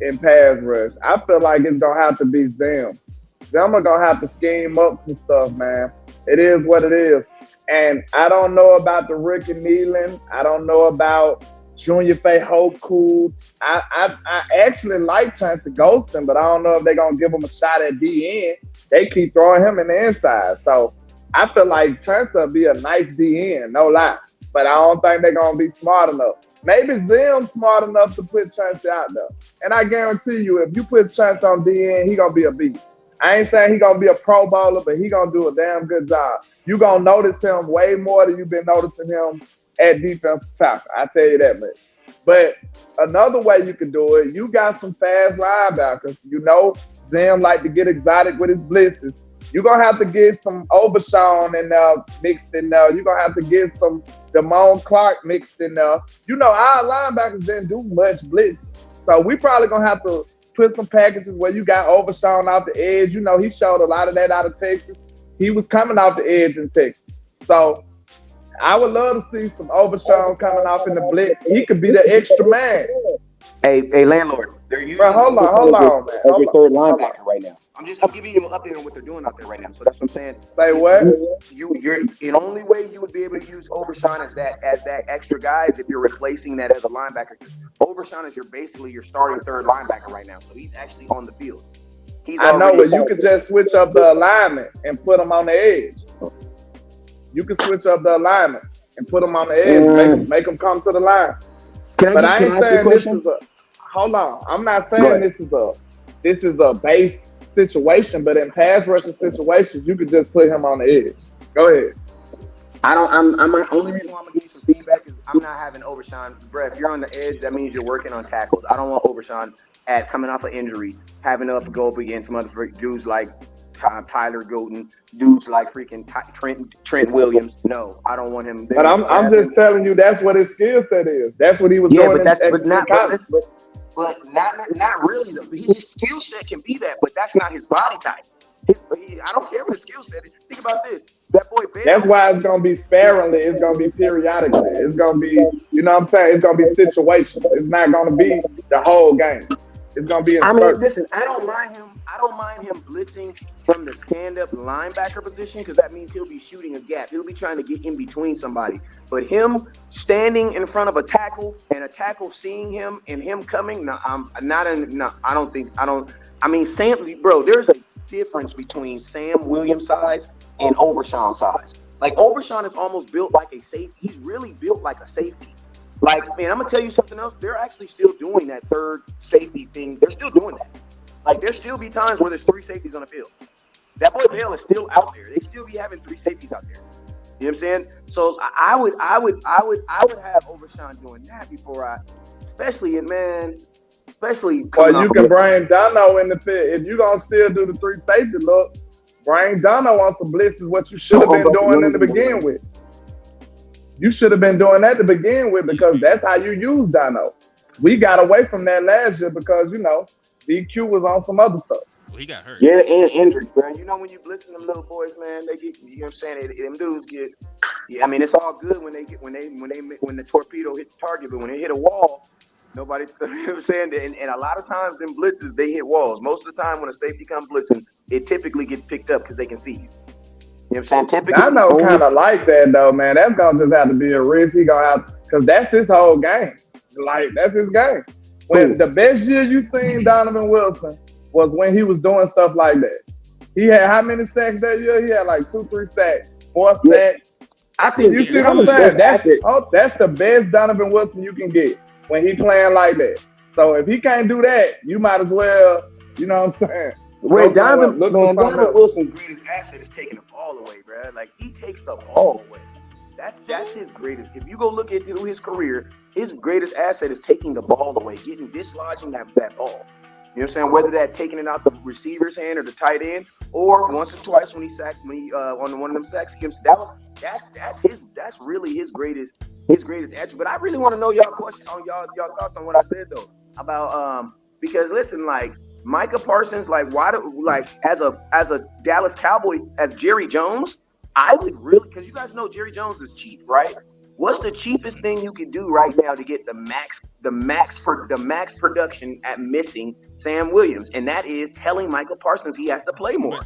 in pass rush, I feel like it's gonna have to be Zim. Zim are gonna have to scheme up some stuff, man. It is what it is. And I don't know about the rookie kneeling. I don't know about Junior Faye Hoku. I actually like Chancey Ghostin, but I don't know if they're gonna give him a shot at DN. They keep throwing him in the inside. So I feel like Chancey will be a nice DN, no lie. But I don't think they're gonna be smart enough. Maybe Zim's smart enough to put Chancey out there. And I guarantee you, if you put Chancey on DN, he gonna be a beast. I ain't saying he gonna be a pro bowler, but he gonna do a damn good job. You gonna notice him way more than you've been noticing him at defensive tackle. I tell you that much. But another way you can do it, you got some fast linebackers. You know, Zim like to get exotic with his blitzes. You're going to have to get some Obershawn in there mixed in there. You're going to have to get some Damone Clark mixed in there. You know, our linebackers didn't do much blitz. So we probably going to have to put some packages where you got Overshawn off the edge. You know, he showed a lot of that out of Texas. He was coming off the edge in Texas. So I would love to see some Overshawn coming off in the blitz. He could be the extra man. Hey, landlord. They're using hold on, man. as your third linebacker right now. I'm giving you an update on what they're doing out there right now. So that's what I'm saying. Say what? You're the only way you would be able to use Overshawn as that extra guy is if you're replacing that as a linebacker. Overshawn is basically your starting third linebacker right now. So he's actually on the field. I know, but you could just switch up the alignment and put him on the edge. You can switch up the alignment and put him on the edge, make him come to the line. I ain't saying this is a. Hold on, I'm not saying this is a base situation, but in pass rushing situations, you could just put him on the edge. Go ahead. I'm only reason why I'm gonna give you some feedback is I'm not having Overshawn. Brett, if you're on the edge, that means you're working on tackles. I don't want Overshawn coming off an injury, having to go up against some other dudes like Tyler Guyton, dudes like freaking Trent Williams. No, I don't want him. But I'm just telling you that's what his skill set is. That's what he was doing. But not really. His skill set can be that, but that's not his body type. I don't care what his skill set is. Think about this. That boy Bell. That's why it's gonna be sparingly. It's gonna be periodically. It's gonna be, you know what I'm saying? It's gonna be situational. It's not gonna be the whole game. It's gonna be in spurts. Listen, I don't mind him blitzing from the stand-up linebacker position because that means he'll be shooting a gap. He'll be trying to get in between somebody. But him standing in front of a tackle and a tackle seeing him and him coming, Sam, bro, there's a difference between Sam Williams' size and Overshawn size. Like Overshawn is almost built like a safety. He's really built like a safety. Like, man, I'm gonna tell you something else. They're actually still doing that third safety thing. They're still doing that. Like, there still be times where there's three safeties on the field. That boy Bell is still out there. They still be having three safeties out there. You know what I'm saying? So I would have Overshawn doing that before especially. Well, you can bring Dono in the field if you gonna still do the three safety look. Bring Dono on some blitzes. What you should have been doing in the begin with. You should have been doing that to begin with because that's how you use Dono. We got away from that last year because, you know, DQ was on some other stuff. Well, he got hurt. Yeah, and injuries, bro. You know when you blitzing them little boys, man, they get, you know what I'm saying? Them dudes get, yeah, I mean, it's all good when the torpedo hit the target, but when they hit a wall, nobody, you know what I'm saying? And a lot of times them blitzes, they hit walls. Most of the time when a safety comes blitzing, it typically gets picked up because they can see you. You know what I'm saying? Typically, I know kind of like that though, man. That's gonna just have to be a risk. He gonna have because that's his whole game. Like that's his game. When the best year you seen Donovan Wilson was when he was doing stuff like that. He had how many sacks that year? He had like 2-3 sacks, 4 sacks. I think you see what I'm saying. That's the best Donovan Wilson you can get when he playing like that. So if he can't do that, you might as well. You know what I'm saying? Donovan Wilson's greatest asset is taking the ball away, bro. Like he takes the ball away. That's his greatest. If you go look at his career, his greatest asset is taking the ball away, dislodging that ball. You know what I'm saying? Whether that taking it out the receiver's hand or the tight end, or once or twice when he on one of them sacks, that's really his greatest attribute. But I really want to know y'all questions on y'all thoughts on what I said though about because listen, like Micah Parsons, like as a Dallas Cowboy, as Jerry Jones, I would really, because you guys know Jerry Jones is cheap, right? What's the cheapest thing you can do right now to get the max production at missing Sam Williams? And that is telling Micah Parsons he has to play more.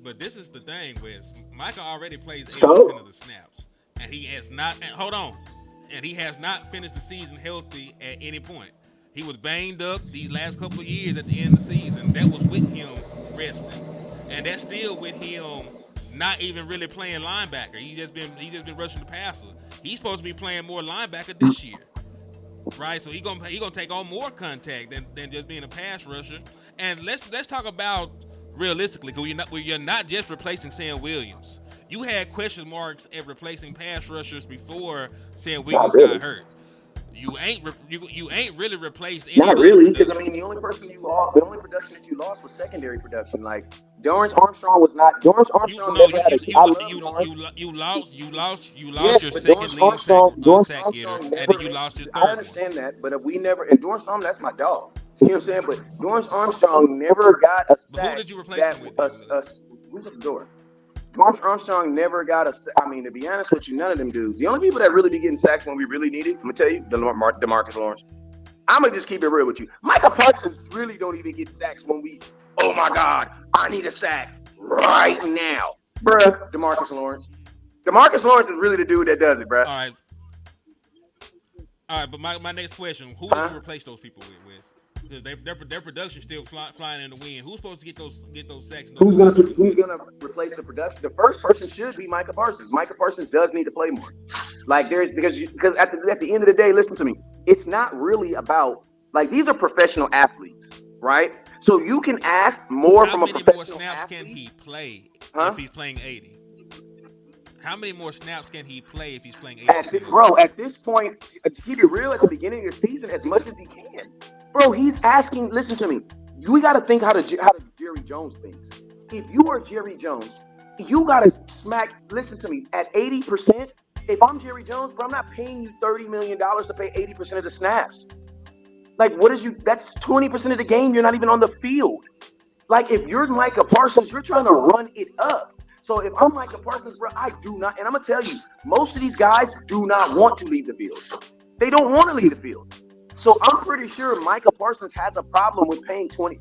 But this is the thing, Wes. Micah already plays 80% of the snaps. And he has not, and he has not finished the season healthy at any point. He was banged up these last couple of years at the end of the season. That was with him resting. And that's still with him not even really playing linebacker. He just been rushing the passer. He's supposed to be playing more linebacker this year. Right? So he gonna take on more contact than just being a pass rusher. And let's talk about realistically, because you're not just replacing Sam Williams. You had question marks at replacing pass rushers before Sam Williams got hurt. You ain't really replaced any. Not really, because I mean, the only person you lost, the only production that you lost was secondary production. Like Dorrance Armstrong was not. Dorrance Armstrong never had a. I love Dorrance. You lost Yes, your but second Dorrance leading Armstrong, Dorrance sack getter, Armstrong and never. then you lost your I third one. understand that, but we never. And Dorrance Armstrong, that's my dog. You know what I'm saying? But Dorrance Armstrong never got a sack. But who did you replace him with? Who's at the door? Dorrance Armstrong never got a. I mean, to be honest with you, none of them dudes. The only people that really be getting sacks when we really need it, I'm gonna tell you, DeMarcus Lawrence. I'm gonna just keep it real with you. Micah Parsons really don't even get sacks when we. Oh my God, I need a sack right now, bruh. DeMarcus Lawrence. DeMarcus Lawrence is really the dude that does it, bruh. All right. But my next question: who did you replace those people with? Because their production still flying in the wind. Who's supposed to get those sacks? Who's gonna replace the production? The first person should be Micah Parsons. Micah Parsons does need to play more. Like because at the end of the day, listen to me. It's not really about like these are professional athletes, right? So you can ask more from a professional athlete. How many more snaps can he play if he's playing 80? How many more snaps can he play if he's playing 80? At this point, to keep it real, at the beginning of the season, as much as he can. Bro, he's asking, listen to me. We got to think how Jerry Jones thinks. If you are Jerry Jones, you got to listen to me, at 80%, if I'm Jerry Jones, bro, I'm not paying you $30 million to play 80% of the snaps. Like, that's 20% of the game you're not even on the field. Like, if you're Micah Parsons, you're trying to run it up. So if I'm Micah Parsons, bro, I do not, and I'm going to tell you, most of these guys do not want to leave the field. They don't want to leave the field. So I'm pretty sure Micah Parsons has a problem with paying 20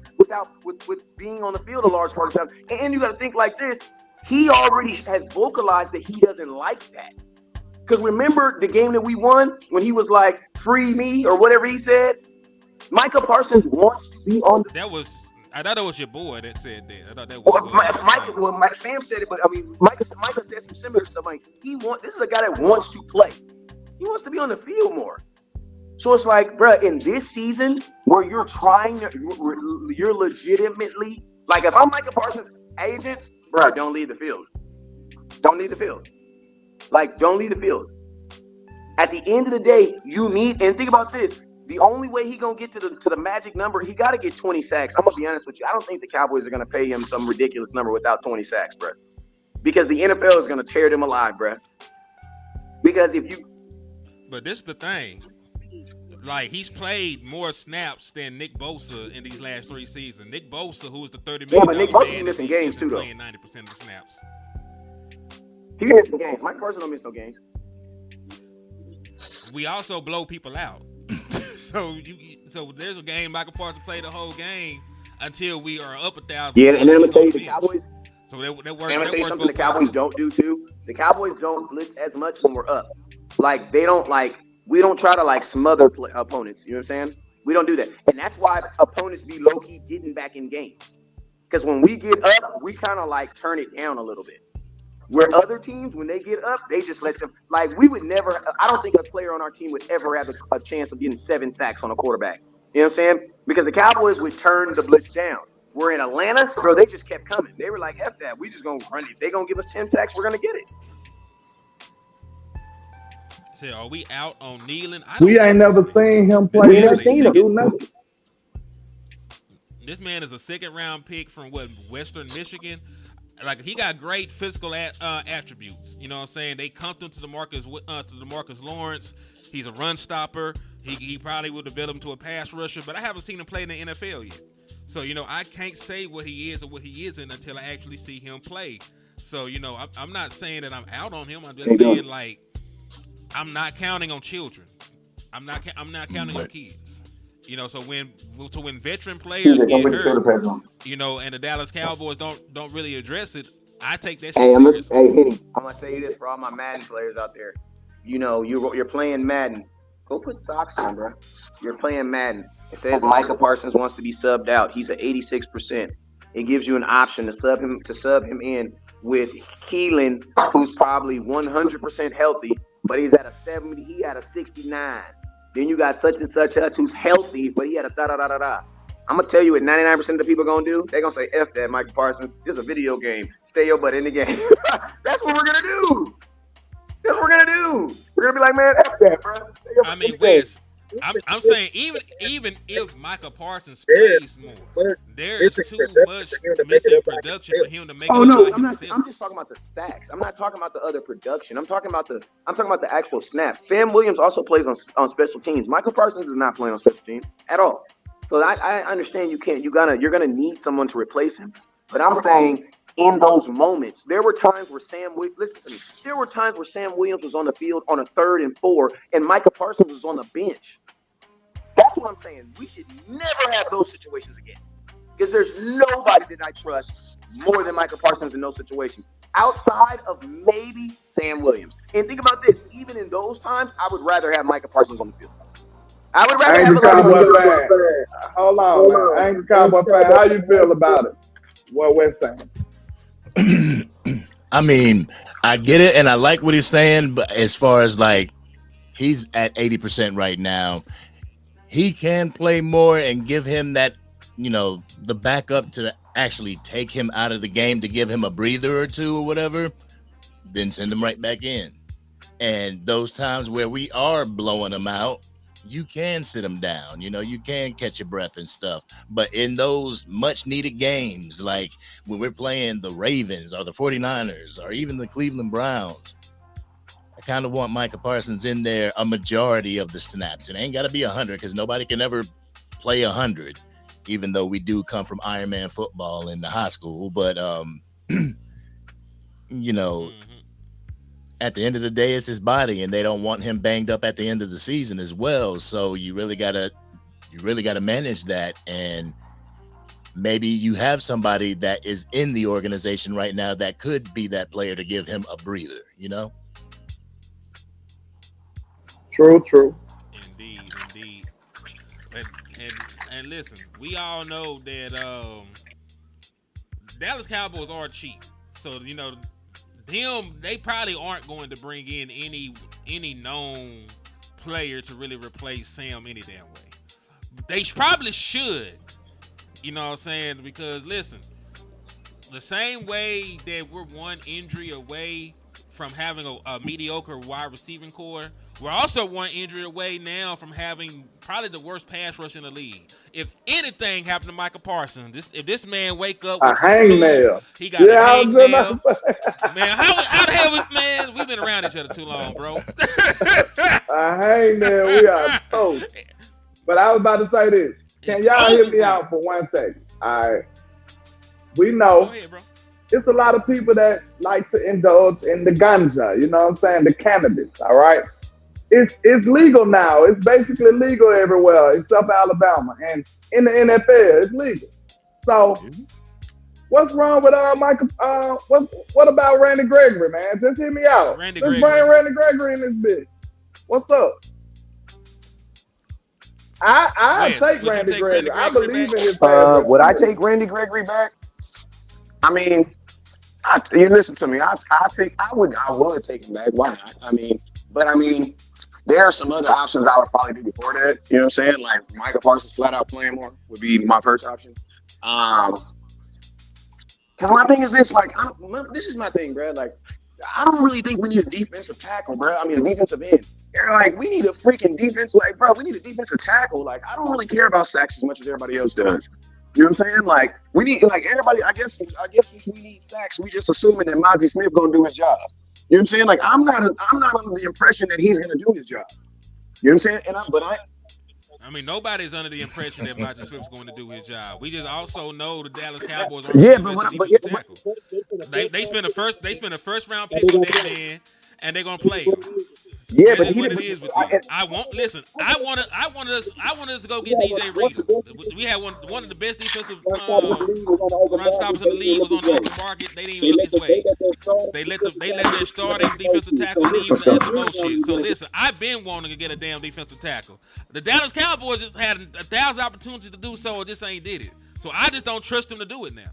with being on the field a large part of the time. And you got to think like this. He already has vocalized that he doesn't like that. Because remember the game that we won when he was like, free me or whatever he said? Micah Parsons wants to be on the I thought it was your boy that said that. I thought that was Sam said it, but I mean, Micah said some similar stuff. Like this is a guy that wants to play. He wants to be on the field more. So it's like, bro, in this season where you're legitimately like, if I'm Micah Parsons' agent, bro, don't leave the field. Don't leave the field. Like, don't leave the field. At the end of the day, and think about this. The only way he gonna get to the magic number, he got to get 20 sacks. I'm gonna be honest with you. I don't think the Cowboys are gonna pay him some ridiculous number without 20 sacks, bro. Because the NFL is gonna tear them alive, bro. Because But this is the thing. Like, he's played more snaps than Nick Bosa in these last 3 seasons. Nick Bosa, who is the $30 million. Yeah, but Nick Bosa be missing games too, though. Playing 90% of the snaps. He be missing games. Mike Parsons don't miss no games. We also blow people out. So there's a game Michael Parsons played the whole game until we are up 1,000. Yeah, and then I'm gonna tell you the Cowboys. So that works. I'm gonna tell you something the Cowboys don't do too. The Cowboys don't blitz as much when we're up. Like we don't try to smother opponents. You know what I'm saying? We don't do that, and that's why opponents be low key getting back in games. Because when we get up, we kind of turn it down a little bit. Where other teams, when they get up, they just let them. We would never. I don't think a player on our team would ever have a chance of getting 7 sacks on a quarterback. You know what I'm saying? Because the Cowboys would turn the blitz down. We're in Atlanta, bro. They just kept coming. They were like, "F that. We just gonna run it. They gonna give us 10 sacks. We're gonna get it." So are we out on kneeling? We ain't never seen him play. We never seen him do nothing. This man is a 2nd-round pick from Western Michigan. Like, he got great physical attributes. You know what I'm saying? They comped him to DeMarcus Lawrence. He's a run stopper. He probably will develop him to a pass rusher, but I haven't seen him play in the NFL yet. So, I can't say what he is or what he isn't until I actually see him play. So, I'm not saying that I'm out on him. I'm just saying, I'm not counting on children. I'm not counting on kids. So when veteran players get hurt, and the Dallas Cowboys don't really address it, I take that shit serious. Henny, I'm gonna say this for all my Madden players out there. You're playing Madden. Go put socks on, bro. You're playing Madden. It says Micah Parsons wants to be subbed out. He's at 86%. It gives you an option to sub him in with Keelan, who's probably 100% healthy, but he's at a 70. He had a 69. Then you got such and such us who's healthy, but he had a da-da-da-da-da. I'm going to tell you what 99% of the people going to do. They're going to say, F that, Michael Parsons. This is a video game. Stay your butt in the game. That's what we're going to do. That's what we're going to do. They're gonna be like, man, F that, bro. I mean, Wes, I'm saying even if Micah Parsons plays more, there is too much missing production for him to make Oh it no, look I'm like not. himself. I'm just talking about the sacks. I'm not talking about the other production. I'm talking about the actual snaps. Sam Williams also plays on special teams. Michael Parsons is not playing on special teams at all. So I understand you're gonna need someone to replace him. But I'm saying in those moments, there were times where listen to me. There were times where Sam Williams was on the field on a 3rd and 4, and Michael Parsons was on the bench. That's what I'm saying. We should never have those situations again. Because there's nobody that I trust more than Michael Parsons in those situations, outside of maybe Sam Williams. And think about this: even in those times, I would rather have Michael Parsons on the field. I would rather have Angry Cowboy fan. Hold on, man. Angry Cowboy fan. How you feel about it? What we're saying? I mean, I get it, and I like what he's saying, but as far as like, he's at 80% right now. He can play more and give him that, the backup to actually take him out of the game, to give him a breather or two or whatever, then send him right back in. And those times where we are blowing him out, you can sit him down, you can catch your breath and stuff. But in those much needed games, like when we're playing the Ravens or the 49ers or even the Cleveland Browns, I kind of want Micah Parsons in there a majority of the snaps. It ain't got to be 100 because nobody can ever play 100, even though we do come from Iron Man football in the high school. But, at the end of the day, it's his body, and they don't want him banged up at the end of the season as well. So you really gotta manage that. And maybe you have somebody that is in the organization right now that could be that player to give him a breather, True. Indeed. And listen, we all know that Dallas Cowboys are cheap. So, they probably aren't going to bring in any known player to really replace Sam any damn way. But they probably should. You know what I'm saying? Because listen, the same way that we're one injury away from having a mediocre wide receiving core, we're also one injury away now from having probably the worst pass rush in the league. If anything happened to Michael Parsons, if this man wake up with a hangnail, he got a hangnail. Man, how the hell man? We've been around each other too long, bro. A hangnail, we are toast. But I was about to say this. Can y'all hear me out for 1 second? All right. We know. Go ahead, bro. It's a lot of people that like to indulge in the ganja, the cannabis, all right? It's legal now. It's basically legal everywhere except Alabama. And in the NFL, it's legal. So what's wrong with Michael? What about Randy Gregory, man? Just hear me out. Let's bring Randy Gregory in this bitch. What's up? I take Randy Gregory. I believe in his would I take Randy Gregory back? I mean, you listen to me. I would take him back. Why not? There are some other options I would probably do before that. You know what I'm saying? Like Michael Parsons flat out playing more would be my first option. Because my thing is this, this is my thing, bro. Like, I don't really think we need a defensive tackle, bro. A defensive end. They're like, we need a freaking defense. Like, bro, we need a defensive tackle. Like, I don't really care about sacks as much as everybody else does. You know what I'm saying? Like, we need, everybody, I guess since we need sacks, we just assuming that Mozzie Smith gonna do his job. You know what I'm saying? Like, I'm not under the impression that he's gonna do his job. You know what I'm saying? Nobody's under the impression that Mozzie Smith's going to do his job. We just also know the Dallas Cowboys are tackle. They spent a first round pick on that man, and they're gonna play him. Yeah, but what it is with you. I want us to go get DJ Reader. We had one of the best defensive run stoppers in the league was on the open market. They didn't even look his way. They let their starting defensive tackle leave the SMO shit. So listen, I've been wanting to get a damn defensive tackle. The Dallas Cowboys just had 1,000 opportunities to do so, and just ain't did it. So I just don't trust them to do it now.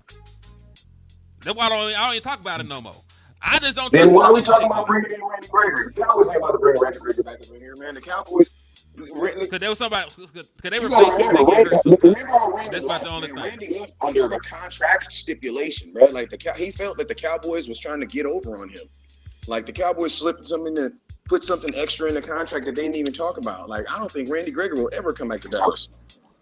That's why I don't even talk about it no more. I just don't. Then why are we talking about bringing in Randy Gregory? The Cowboys ain't about to bring Randy Gregory back up in here, man. The Cowboys. Because there was somebody. Because they were. That's about the only thing. Randy left under a contract stipulation, right? He felt that the Cowboys was trying to get over on him. Like the Cowboys slipped something that put something extra in the contract that they didn't even talk about. Like, I don't think Randy Gregory will ever come back to Dallas.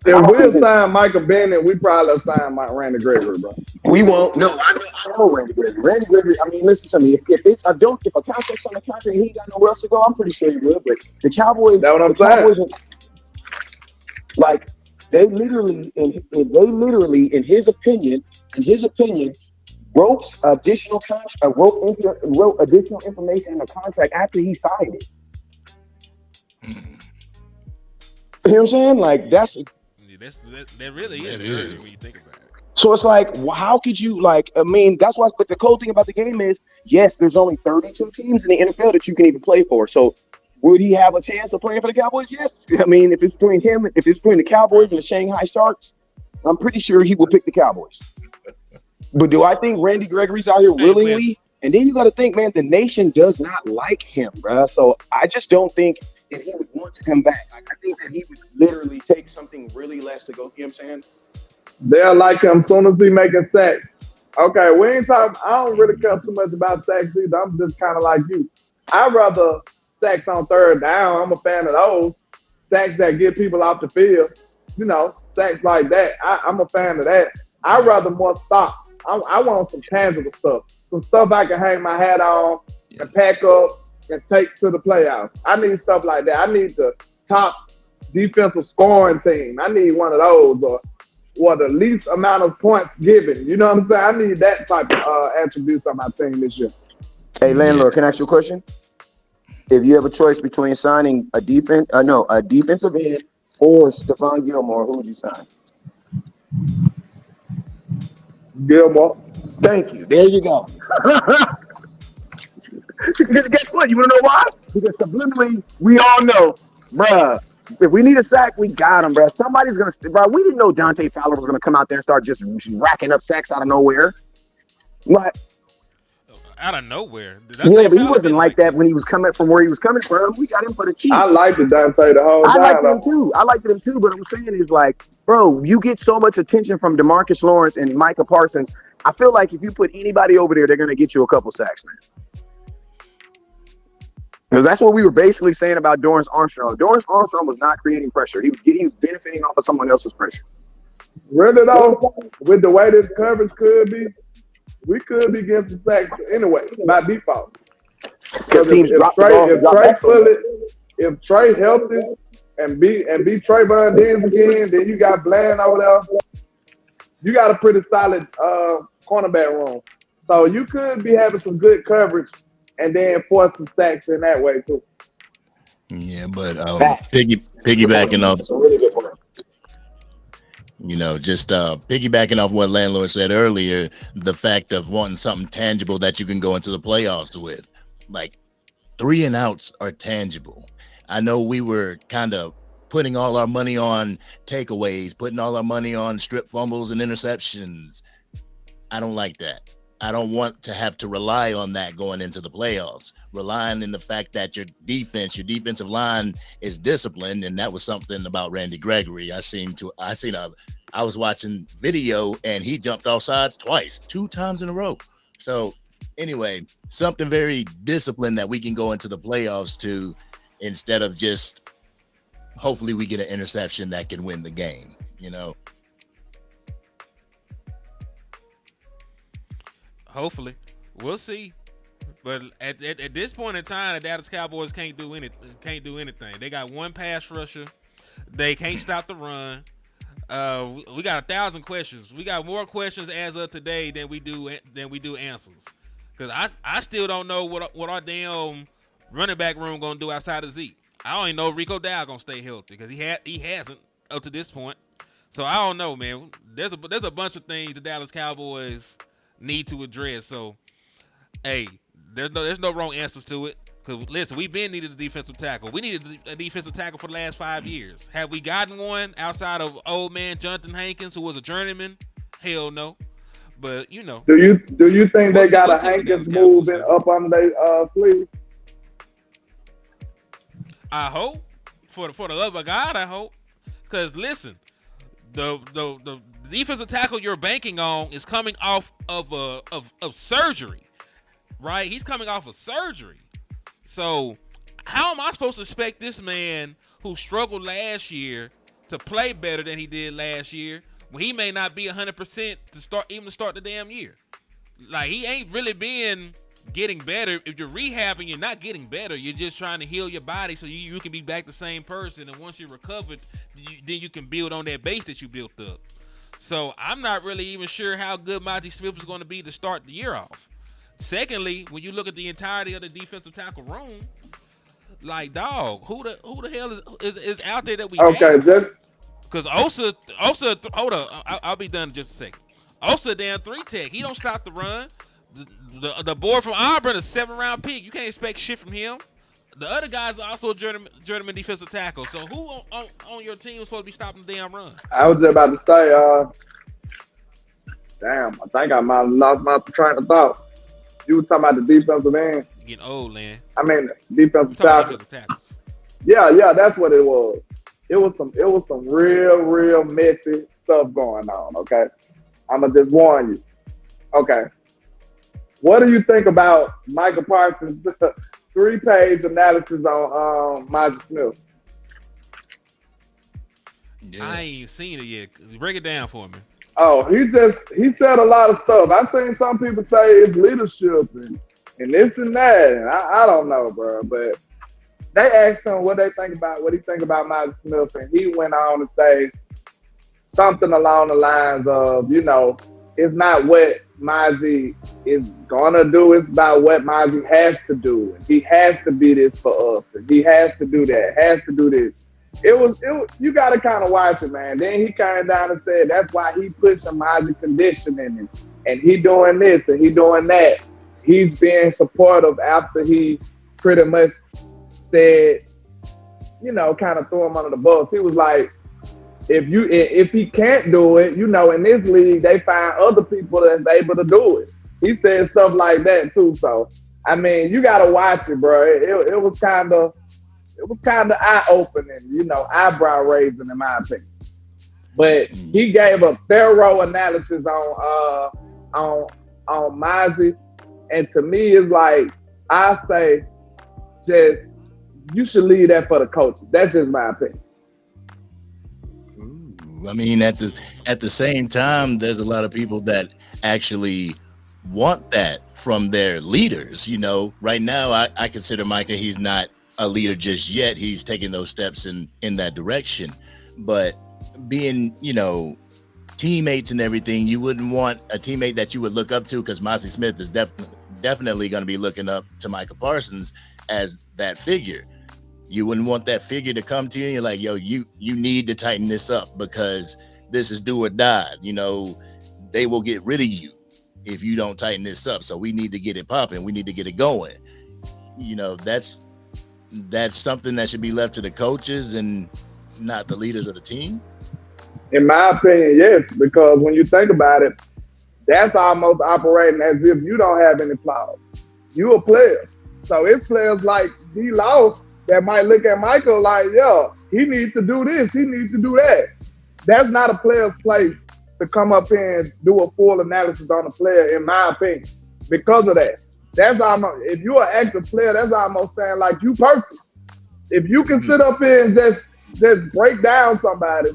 If we sign Michael Bennett, we probably sign Randy Gregory, bro. We won't. No, I know Randy Gregory. Randy Gregory. I mean, listen to me. If a contract's on the contract and he ain't got nowhere else to go, I'm pretty sure he will. But the Cowboys, that's what I'm saying. Like, they literally, in his opinion, wrote additional information in the contract after he signed it. You know what I'm saying? Like, that really is dirty when you think about it. So it's like, how could you, like, I mean, that's why, but the cool thing about the game is, yes, there's only 32 teams in the NFL that you can even play for. So would he have a chance of playing for the Cowboys? Yes. I mean, if it's between the Cowboys and the Shanghai Sharks, I'm pretty sure he will pick the Cowboys. But do I think Randy Gregory's out here willingly? And then you got to think, man, the nation does not like him, bro. So I just don't think that he would want to come back. Like, I think that he would literally take something really less to go. You know what I'm saying? They'll like him as soon as he making sacks. Okay, we ain't talking. I don't really care too much about sacks either. I'm just kind of like you. I'd rather sacks on third down. I'm a fan of those. Sacks that get people off the field. You know, sacks like that. I'm a fan of that. I'd rather more stops. I want some tangible stuff. Some stuff I can hang my hat on and pack up and take to the playoffs. I need stuff like that. I need the top defensive scoring team. I need one of those, or the least amount of points given. You know what I'm saying? I need that type of attributes on my team this year. Hey, landlord, can I ask you a question? If you have a choice between signing a defensive end or Stephon Gilmore, who would you sign? Gilmore. Thank you. There you go. Because guess what? You want to know why? Because subliminally, we all know, bruh, if we need a sack, we got him, bruh. Somebody's going to, bruh, we didn't know Dante Fowler was going to come out there and start just racking up sacks out of nowhere. What? Out of nowhere. Yeah, but he wasn't like that when he was coming from where he was coming from. We got him for the cheap. I liked Dante the whole time. I liked him too, but I'm saying is like, bro, you get so much attention from DeMarcus Lawrence and Micah Parsons. I feel like if you put anybody over there, they're going to get you a couple sacks, man. Because that's what we were basically saying about Dorrance Armstrong. Dorrance Armstrong was not creating pressure. He was benefiting off of someone else's pressure. Really though, with the way this coverage could be, we could be getting some sacks anyway, by default. Because if Trey healthy and be Trayvon Diggs again, then you got Bland over there. You got a pretty solid cornerback room. So you could be having some good coverage and then force some sacks in that way too. Yeah, but piggybacking off, just piggybacking off what Landlord said earlier, the fact of wanting something tangible that you can go into the playoffs with. Like, 3 and outs are tangible. I know we were kind of putting all our money on takeaways, putting all our money on strip fumbles and interceptions. I don't like that. I don't want to have to rely on that going into the playoffs, relying in the fact that your defensive line is disciplined. And that was something about Randy Gregory. I was watching video and he jumped off sides 2 times in a row. So anyway, something very disciplined that we can go into the playoffs to, instead of just hopefully we get an interception that can win the game, Hopefully. We'll see. But at this point in time, the Dallas Cowboys can't do anything. They got one pass rusher. They can't stop the run. We got 1,000 questions. We got more questions as of today than we do answers. Because I still don't know what our damn running back room gonna do outside of Zeke. I don't even know if Rico Dow gonna stay healthy because he hasn't up to this point. So I don't know, man. There's a bunch of things the Dallas Cowboys need to address. So, hey, there's no wrong answers to it. Because, listen, we've been needed a defensive tackle. We needed a defensive tackle for the last 5 years. Have we gotten one outside of old man Jonathan Hankins, who was a journeyman? Hell no. But, Do you think they got a Hankins move up on their sleeve? I hope. For the love of God, I hope. Because, listen, the defensive tackle you're banking on is coming off of surgery, right? He's coming off of surgery. So how am I supposed to expect this man who struggled last year to play better than he did last year when he may not be 100% to start the damn year? Like, he ain't really been getting better. If you're rehabbing, you're not getting better. You're just trying to heal your body so you can be back the same person. And once you're recovered, then you can build on that base that you built up. So I'm not really even sure how good Monty Smith is going to be to start the year off. Secondly, when you look at the entirety of the defensive tackle room, like, dog, who the hell is out there that we have? Just because Osa, hold on, I'll be done in just a second. Osa damn 3-tech. He don't stop the run. The boy from Auburn, a 7th-round pick. You can't expect shit from him. The other guy's also a journeyman defensive tackle. So who on your team is supposed to be stopping the damn run? I was just about to say, damn, I think I might have lost my train of thought. You were talking about the defensive end. You're getting old, man. I mean, defensive tackle. Yeah, that's what it was. It was some real messy stuff going on. Okay, I'ma just warn you. Okay, what do you think about Michael Parsons' 3-page analysis on Monty Smith? Yeah. I ain't seen it yet. Break it down for me. Oh, he said a lot of stuff. I've seen some people say it's leadership and this and that. And I don't know, bro. But they asked him what he think about Monty Smith, and he went on to say something along the lines of, it's not what Monty is gonna do, it's about what Monty has to do. And he has to be this for us, and he has to do that, has to do this. It was you gotta kind of watch it, man. Then he came down and said that's why he pushing Monty conditioning and he doing this and he doing that. He's being supportive after he pretty much said, kind of threw him under the bus. He was like, if he can't do it, in this league they find other people that's able to do it. He said stuff like that too. So I mean, you gotta watch it, bro. It was kind of eye-opening, eyebrow raising in my opinion. But he gave a thorough analysis on Mozzie, and to me, it's like I say, just you should leave that for the coaches. That's just my opinion. I mean, at the same time, there's a lot of people that actually want that from their leaders. Right now, I consider Micah, he's not a leader just yet. He's taking those steps in that direction. But being, teammates and everything, you wouldn't want a teammate that you would look up to, because Monty Smith is definitely going to be looking up to Michael Parsons as that figure. You wouldn't want that figure to come to you and you're like, yo, you need to tighten this up because this is do or die. They will get rid of you if you don't tighten this up. So we need to get it popping. We need to get it going. That's something that should be left to the coaches and not the leaders of the team. In my opinion, yes, because when you think about it, that's almost operating as if you don't have any flaws. You a player. So it's players like he lost that might look at Michael like, yo, he needs to do this, he needs to do that. That's not a player's place to come up here and do a full analysis on a player, in my opinion, because of that. That's almost, if you're an active player, that's almost saying like you perfect. If you can sit up here and just break down somebody,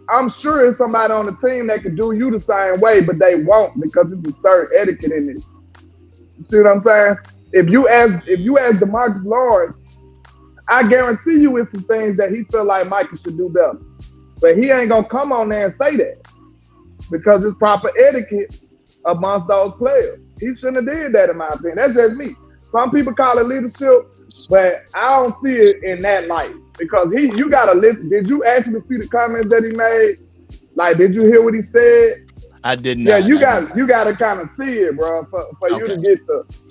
I'm sure it's somebody on the team that could do you the same way, but they won't because it's a certain etiquette in this. You see what I'm saying? If you ask DeMarcus Lawrence, I guarantee you it's some things that he feel like Michael should do better. But he ain't gonna come on there and say that because it's proper etiquette amongst those players. He shouldn't have did that, in my opinion. That's just me. Some people call it leadership, but I don't see it in that light because you gotta listen. Did you actually see the comments that he made? Like, did you hear what he said? I did not. Yeah, you got to kind of see it, bro, for you to get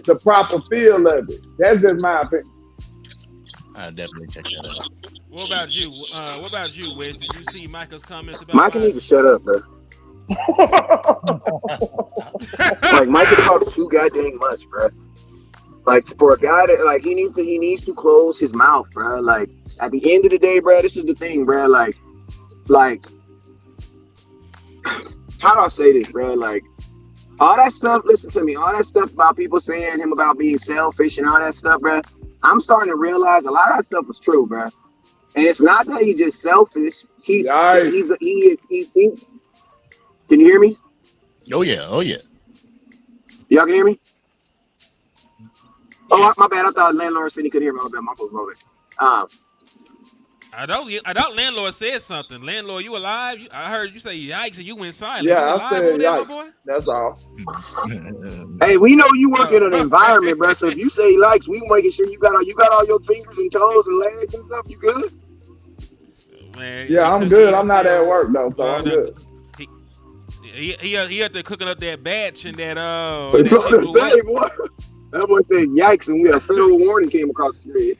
the proper feel of it. That's just my opinion. I'll definitely check that out. What about you, Wes? Did you see Micah's comments about Micah needs to shut up, bro. Like, Micah talks too goddamn much, bro. Like, for a guy that, like, he needs to close his mouth, bro. Like, at the end of the day, bro, this is the thing, bro. Like, how do I say this, bro? Like, all that stuff, listen to me, all that stuff about people saying him about being selfish and all that stuff, bro. I'm starting to realize a lot of that stuff was true, bro. And it's not that he's just selfish. He is. Can you hear me? Oh yeah. Y'all can hear me? Oh, my bad. I thought landlord said he couldn't hear me. My bad. My fault, brother. I thought landlord said something. Landlord, you alive? I heard you say yikes and you went silent. Yeah, you I said over there, yikes. my boy? That's all. Hey, we know you work in an environment, bro. So if you say likes, we making sure you got all your fingers and toes and legs and stuff. You good? Man, Yeah, I'm good. I'm not at work though, so I'm good. He out there cooking up that batch and that That's what I'm saying, boy. That boy said yikes, and we had a federal warning came across the street.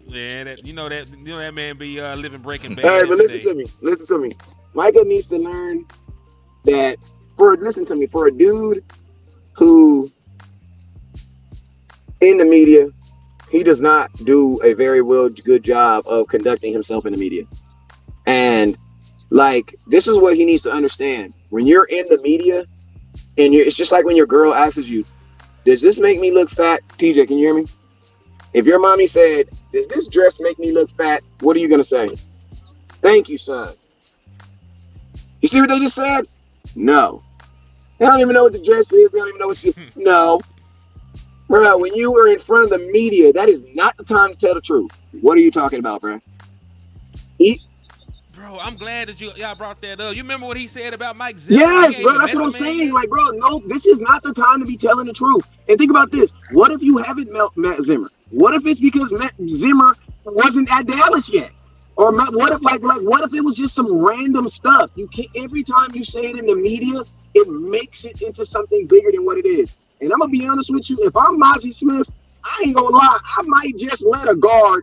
Yeah, that man be living Breaking Bad. Hey, but listen to me. Micah needs to learn that for a dude who in the media, he does not do a very good job of conducting himself in the media. And like, this is what he needs to understand. When you're in the media, and it's just like when your girl asks you, does this make me look fat? TJ, can you hear me? If your mommy said, does this dress make me look fat? What are you going to say? Thank you, son. You see what they just said? No. They don't even know what the dress is. They don't even know what No. Bro, when you were in front of the media, that is not the time to tell the truth. What are you talking about, bro? Bro, I'm glad that y'all brought that up. You remember what he said about Mike Zimmer? Yes, bro, that's what I'm saying. Like, bro, no, this is not the time to be telling the truth. And think about this. What if you haven't met Zimmer? What if it's because Zimmer wasn't at Dallas yet? Or what if what if it was just some random stuff? You can't, every time you say it in the media, it makes it into something bigger than what it is. And I'm gonna be honest with you, if I'm Mozzie Smith, I ain't gonna lie, I might just let a guard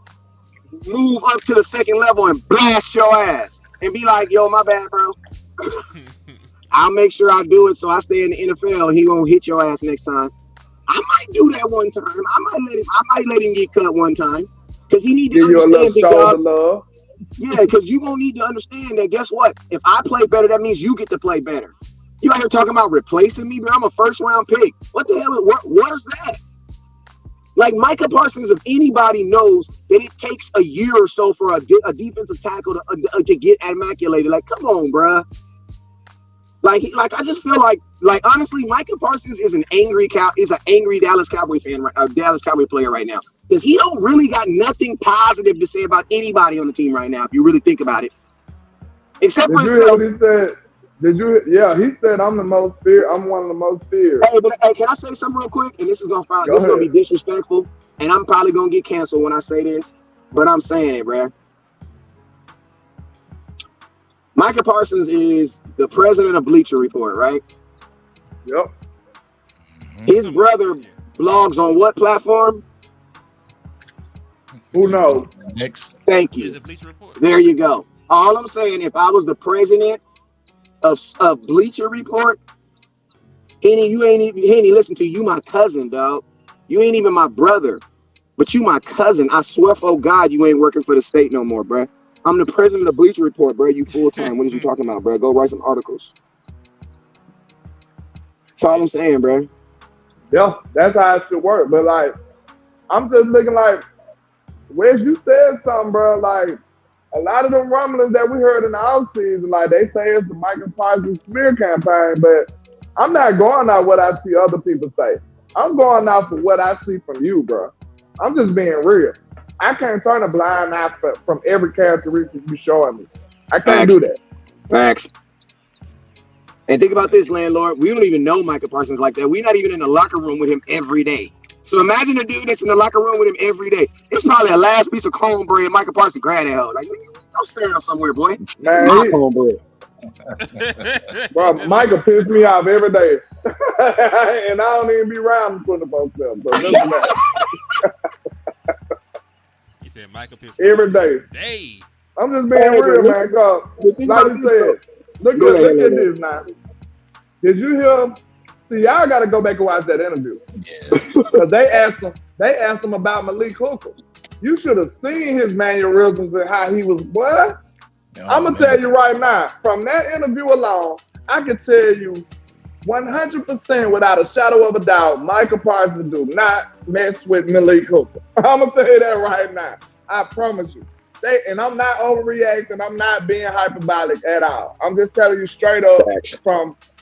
move up to the second level and blast your ass and be like, yo, my bad, bro. I'll make sure I do it so I stay in the NFL and he gonna hit your ass next time. I might do that one time. I might let him get cut one time. Because he need to understand, big dog. Yeah, because you gonna need to understand that, guess what? If I play better, that means you get to play better. You out here talking about replacing me, but I'm a first round pick. What the hell? What is that? Like, Micah Parsons, if anybody knows that it takes a year or so for a defensive tackle to get immaculated, like, come on, bruh. Like I just feel like honestly, Micah Parsons is an angry Dallas Cowboy fan, Dallas Cowboy player right now, because he don't really got nothing positive to say about anybody on the team right now. If you really think about it, except for himself. He said, Yeah, he said I'm one of the most feared. Hey, can I say something real quick? And this is gonna be disrespectful, and I'm probably gonna get canceled when I say this, but I'm saying it, bruh. Micah Parsons is the president of Bleacher Report, right? Yep. His brother blogs on what platform? Who knows? Next. Thank you. There you go. All I'm saying, if I was the president of Bleacher Report, Henny, listen to you, my cousin, dog. You ain't even my brother, but you my cousin. I swear for God, you ain't working for the state no more, bruh. I'm the president of Bleacher Report, bro. You full time. What are you talking about, bro? Go write some articles. That's all I'm saying, bro. Yeah, that's how it should work. But like, I'm just looking like, Wes, you said something, bro. Like, a lot of the rumblings that we heard in the offseason, like they say it's the Micah Parsons smear campaign, but I'm not going out what I see other people say. I'm going out for what I see from you, bro. I'm just being real. I can't turn a blind eye from every characteristic you're showing me. I can't do that. Facts. And think about this, landlord. We don't even know Micah Parsons like that. We're not even in the locker room with him every day. So imagine a dude that's in the locker room with him every day. It's probably a last piece of cornbread Micah Parsons grab that hoe. Like, go sit down somewhere, boy. Man, my cornbread. Bro, Micah pissed me off every day. And I don't even be around to put the post up. So listen to that. He said Micah pissed every day. Hey. I'm just being real, man. Cause like you said, look at this now. Did you hear? See, y'all got to go back and watch that interview. Yeah. Because they asked him about Malik Hooker. You should have seen his mannerisms and how he was. What? I'm gonna tell you right now. From that interview alone, I can tell you 100% without a shadow of a doubt, Michael Parsons do not mess with Malik Hooker. I'm going to tell you that right now. I promise you. And I'm not overreacting. I'm not being hyperbolic at all. I'm just telling you straight up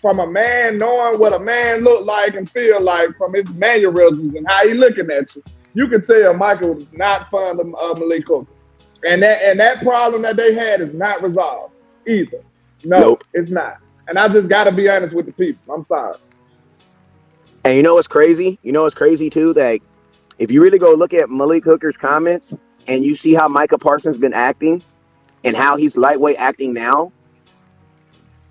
from a man knowing what a man look like and feel like from his mannerisms and how he looking at you. You can tell Michael was not fond of Malik Hooker. And that problem that they had is not resolved either. Nope. It's not. And I just got to be honest with the people. I'm sorry. And you know what's crazy? You know what's crazy too? That if you really go look at Malik Hooker's comments and you see how Micah Parsons been acting and how he's lightweight acting now,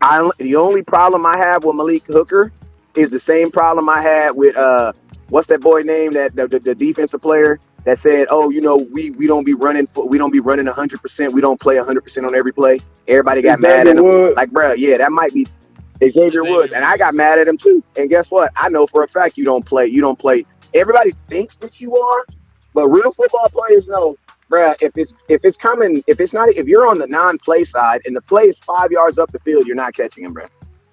the only problem I have with Malik Hooker is the same problem I had with what's that boy name, that the defensive player that said, oh, you know, we don't be running 100%. We don't play 100% on every play. Everybody got mad at him. Wood. Like, bro, yeah, that might be Xavier Woods. And I got mad at him too. And guess what? I know for a fact you don't play. Everybody thinks that you are, but real football players know, bruh, if you're on the non-play side and the play is 5 yards up the field, you're not catching him, bruh.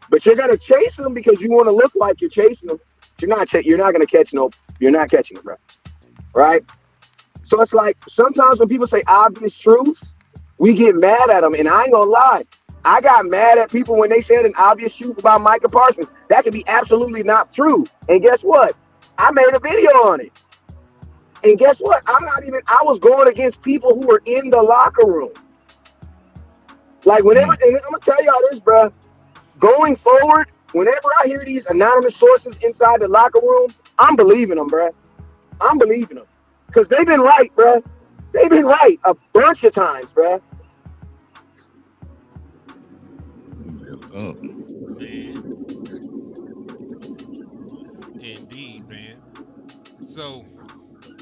But you're gonna chase him because you want to look like you're chasing him. You're not catching him, bruh. Right? So it's like sometimes when people say obvious truths, we get mad at them. And I ain't gonna lie, I got mad at people when they said an obvious truth about Micah Parsons. That could be absolutely not true. And guess what? I made a video on it. And guess what? I was going against people who were in the locker room. Like whenever, and I'm gonna tell y'all this, bruh. Going forward, whenever I hear these anonymous sources inside the locker room, I'm believing them, bruh. I'm believing them. Because they've been right, bruh. They've been right a bunch of times, bruh. Indeed, man. So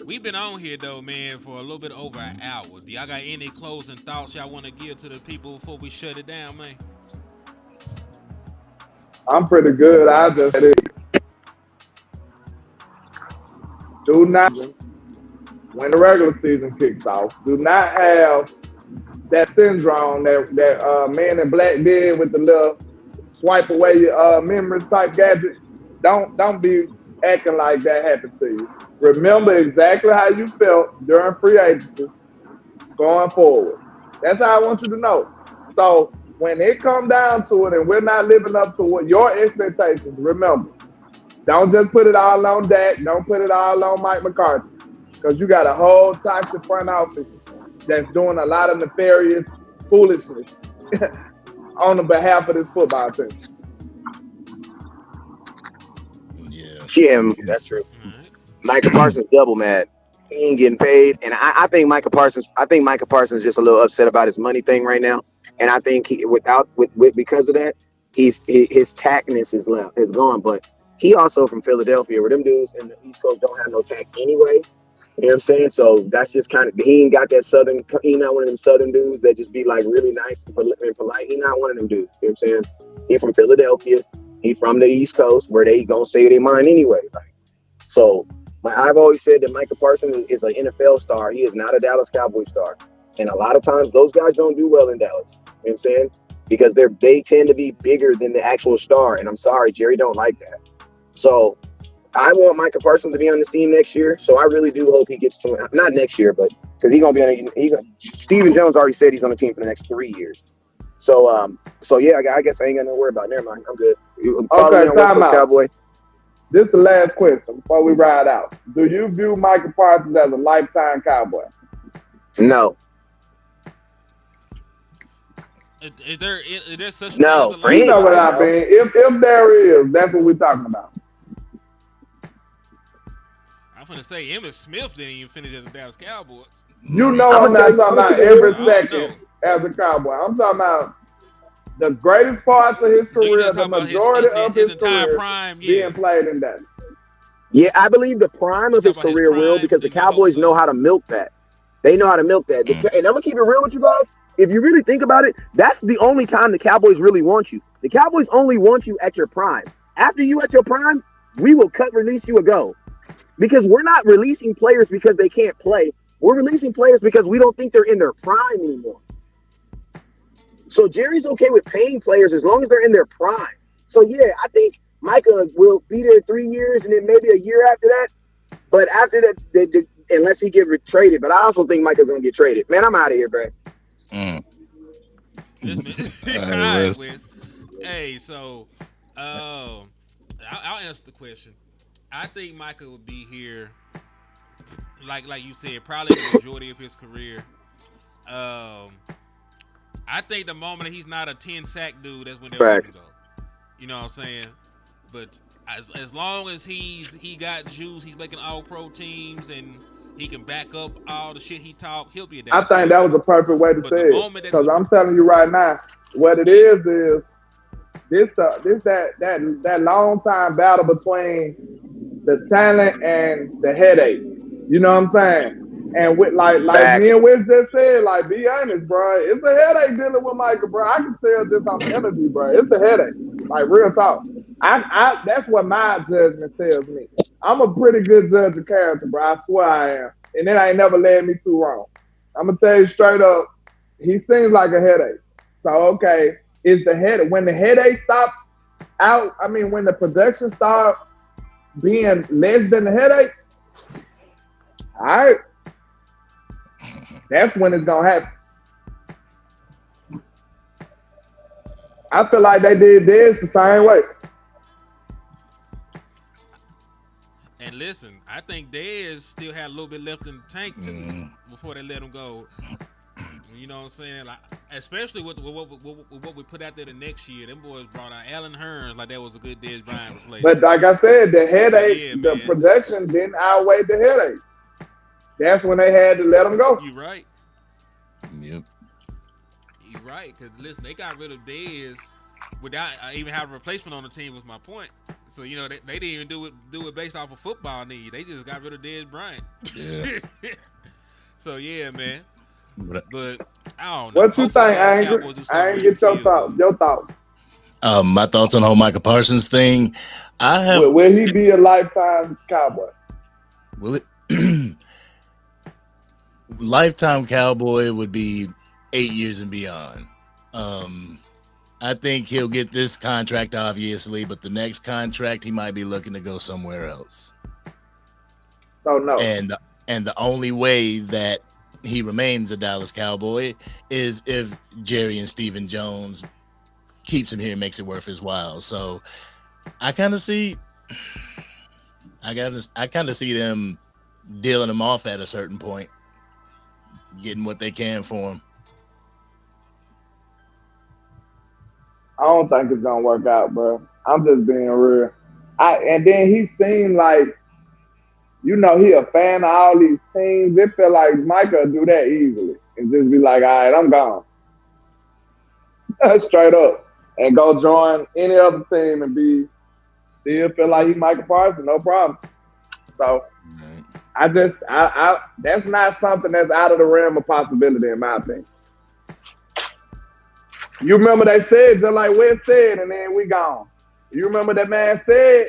we've been on here though, man, for a little bit over an hour. Do y'all got any closing thoughts y'all want to give to the people before we shut it down, man? I'm pretty good. I just do not, when the regular season kicks off, do not have that syndrome that Man in Black did with the little swipe away your memory type gadget. Don't be acting like that happened to you. Remember exactly how you felt during free agency going forward. That's how I want you to know. So when it comes down to it and we're not living up to what your expectations, remember, don't just put it all on Dak. Don't put it all on Mike McCarthy. Because you got a whole toxic front office that's doing a lot of nefarious foolishness on the behalf of this football team. Yeah, that's true. Micah Parsons double mad. He ain't getting paid, and I think Micah Parsons is just a little upset about his money thing right now. And I think because of that, his tackness is gone. But he also from Philadelphia, where them dudes in the East Coast don't have no tack anyway. You know what I'm saying? So that's just kind of, he ain't got that southern. He not one of them southern dudes that just be like really nice and polite. He not one of them dudes. You know what I'm saying? He from Philadelphia. He from the East Coast, where they gonna say their mind anyway. Like, so I've always said that Micah Parsons is an NFL star. He is not a Dallas Cowboys star. And a lot of times those guys don't do well in Dallas. You know what I'm saying? Because they tend to be bigger than the actual star. And I'm sorry, Jerry don't like that. So I want Micah Parsons to be on this team next year. So I really do hope he gets to, not next year, but because he's gonna be on. Stephen Jones already said he's on the team for the next 3 years. So yeah, I guess I ain't got nothing to worry about. Never mind, I'm good. Okay, time out. Cowboy. This is the last question before we ride out. Do you view Micah Parsons as a lifetime Cowboy? No. Is there such no? Thing as a you know what I mean. If there is, that's what we're talking about. I'm gonna say Emmitt Smith didn't even finish as a Dallas Cowboys. You know I'm not talking about every second as a Cowboy. I'm talking about the greatest parts of his career, the majority of his career prime, being played in that. Yeah, I believe the prime of his career will, because the Cowboys know how to milk that. They know how to milk that. And I'm gonna keep it real with you guys. If you really think about it, that's the only time the Cowboys really want you. The Cowboys only want you at your prime. After you at your prime, we will release you a go. Because we're not releasing players because they can't play. We're releasing players because we don't think they're in their prime anymore. So Jerry's okay with paying players as long as they're in their prime. So yeah, I think Micah will be there 3 years and then maybe a year after that. But after that, unless he get traded, but I also think Micah's gonna get traded. Man, I'm out of here, bro. Mm. All right, Wes. Hey, so I'll answer the question. I think Micah will be here, like you said, probably the majority of his career. I think the moment he's not a 10-sack dude, that's when they'll let him go. You know what I'm saying? But as long as he got juice, he's making all-pro teams, and he can back up all the shit he talk, he'll be a I think that was the perfect way to say it. Because I'm telling you right now, what it is that long time battle between the talent and the headache. You know what I'm saying? And with like me and Wiz just said, like, be honest, bro. It's a headache dealing with Michael, bro. I can tell this on the interview, bro. It's a headache. Like, real talk. I that's what my judgment tells me. I'm a pretty good judge of character, bro. I swear I am. And it ain't never led me too wrong. I'm gonna tell you straight up, he seems like a headache. So okay, is the headache when the headache stop out? I mean, when the production start being less than the headache, all right, that's when it's gonna happen. I feel like they did this the same way. And listen, I think Dez still had a little bit left in the tank before they let him go. You know what I'm saying? Like, especially with what we put out there the next year. Them boys brought out Allen Hurns like that was a good Dez Bryant replacement. But like I said, the headache, the production didn't outweigh the headache. That's when they had to let him go. You right. Yep. You right, because listen, they got rid of Dez without even having a replacement on the team. Was my point. So you know they didn't even do it based off of football need. They just got rid of Dez Bryant. Yeah. So yeah, man. But I don't know. What you think, Angry? I ain't get your thoughts. Your thoughts. My thoughts on the whole Micah Parsons thing. I have. Will he be a lifetime Cowboy? Will it? Lifetime Cowboy would be 8 years and beyond. I think he'll get this contract, obviously, but the next contract he might be looking to go somewhere else. So no. And the only way that he remains a Dallas Cowboy is if Jerry and Stephen Jones keeps him here and makes it worth his while. So I kind of see them dealing him off at a certain point, getting what they can for him. I don't think it's gonna work out, bro. I'm just being real. And then he seemed like, you know, he a fan of all these teams. It felt like Micah do that easily and just be like, all right, I'm gone. Straight up. And go join any other team and still feel like he Micah Parsons, no problem. So I that's not something that's out of the realm of possibility in my opinion. You remember they said, just like Wes said, and then we gone. You remember that man said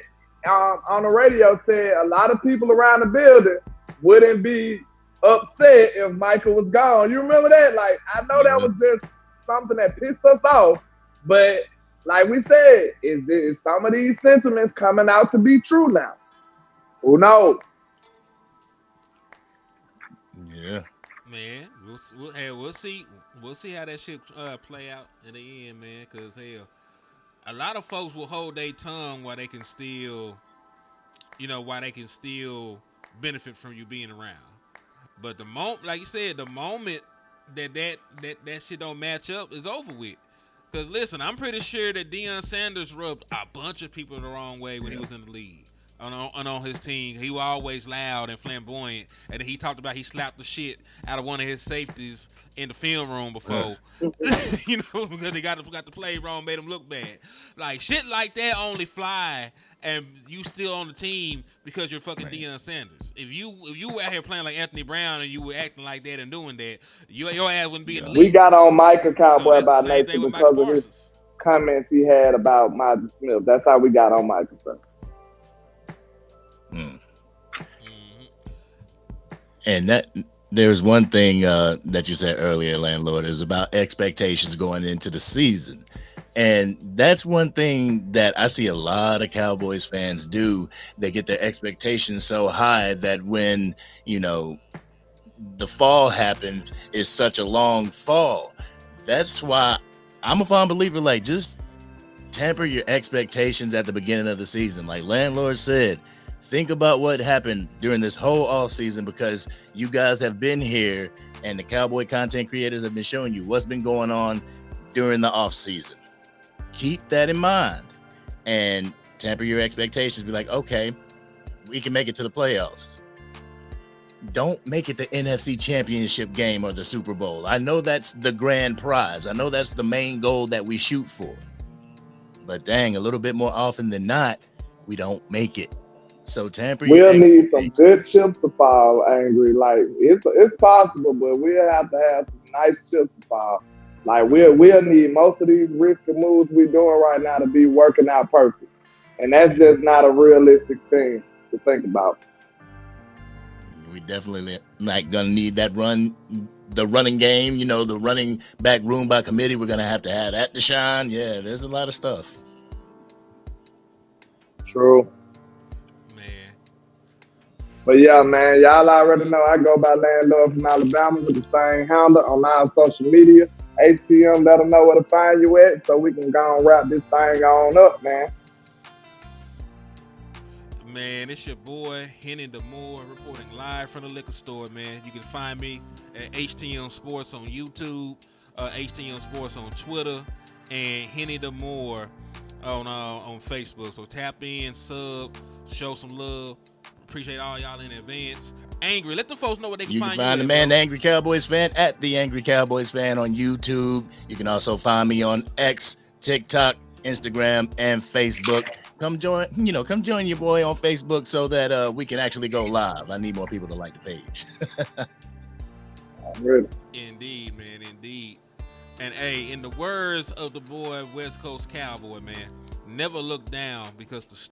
on the radio, said a lot of people around the building wouldn't be upset if Michael was gone. You remember that? Like, I know that was just something that pissed us off, but like we said, is some of these sentiments coming out to be true now? Who knows? Yeah. Man, we'll see. We'll see how that shit play out in the end, man. Cause hell, a lot of folks will hold their tongue while they can still, benefit from you being around. But the moment, like you said, the moment that shit don't match up is over with. Cause listen, I'm pretty sure that Deion Sanders rubbed a bunch of people the wrong way when he was in the league. On his team, he was always loud and flamboyant, and he talked about he slapped the shit out of one of his safeties in the film room before, because they got the play wrong, made him look bad. Like shit like that only fly, and you still on the team because you're fucking Deion Sanders. If you were out here playing like Anthony Brown and you were acting like that and doing that, your ass wouldn't be in the league. We got on Micah Cowboy by nature because of his comments he had about Miles Smith. That's how we got on Micah, sir. And that there's one thing that you said earlier, landlord, is about expectations going into the season. And that's one thing that I see a lot of Cowboys fans do. They get their expectations so high that when, the fall happens, it's such a long fall. That's why I'm a fond believer, like, just temper your expectations at the beginning of the season. Like Landlord said, think about what happened during this whole offseason, because you guys have been here and the Cowboy content creators have been showing you what's been going on during the offseason. Keep that in mind and temper your expectations. Be like, okay, we can make it to the playoffs. Don't make it the NFC Championship game or the Super Bowl. I know that's the grand prize. I know that's the main goal that we shoot for. But dang, a little bit more often than not, we don't make it. So temper your We'll need some good chips to fall, Angry. Like, it's possible, but we'll have to have some nice chips to fall. Like, we'll need most of these risky moves we're doing right now to be working out perfect. And that's just not a realistic thing to think about. We definitely not going to need that the running game, the running back room by committee. We're going to have that to shine. Yeah, there's a lot of stuff. True. Man. But yeah, man, y'all already know I go by Landlord from Alabama with the same handle on our social media. HTM, let them know where to find you at so we can go and wrap this thing on up, man. Man, it's your boy, Henny DeMoore, reporting live from the liquor store, man. You can find me at HTM Sports on YouTube, HTM Sports on Twitter, and Henny DeMoore on Facebook. So tap in, sub, show some love. Appreciate all y'all in advance. Angry, let the folks know what they can You find. can find the man, the Angry Cowboys Fan, at the Angry Cowboys Fan on YouTube. You can also find me on X, TikTok, Instagram, and Facebook. Come join your boy on Facebook so that we can actually go live. I need more people to like the page. Really? Indeed, man, indeed. And hey, in the words of the boy West Coast Cowboy, man, never look down because the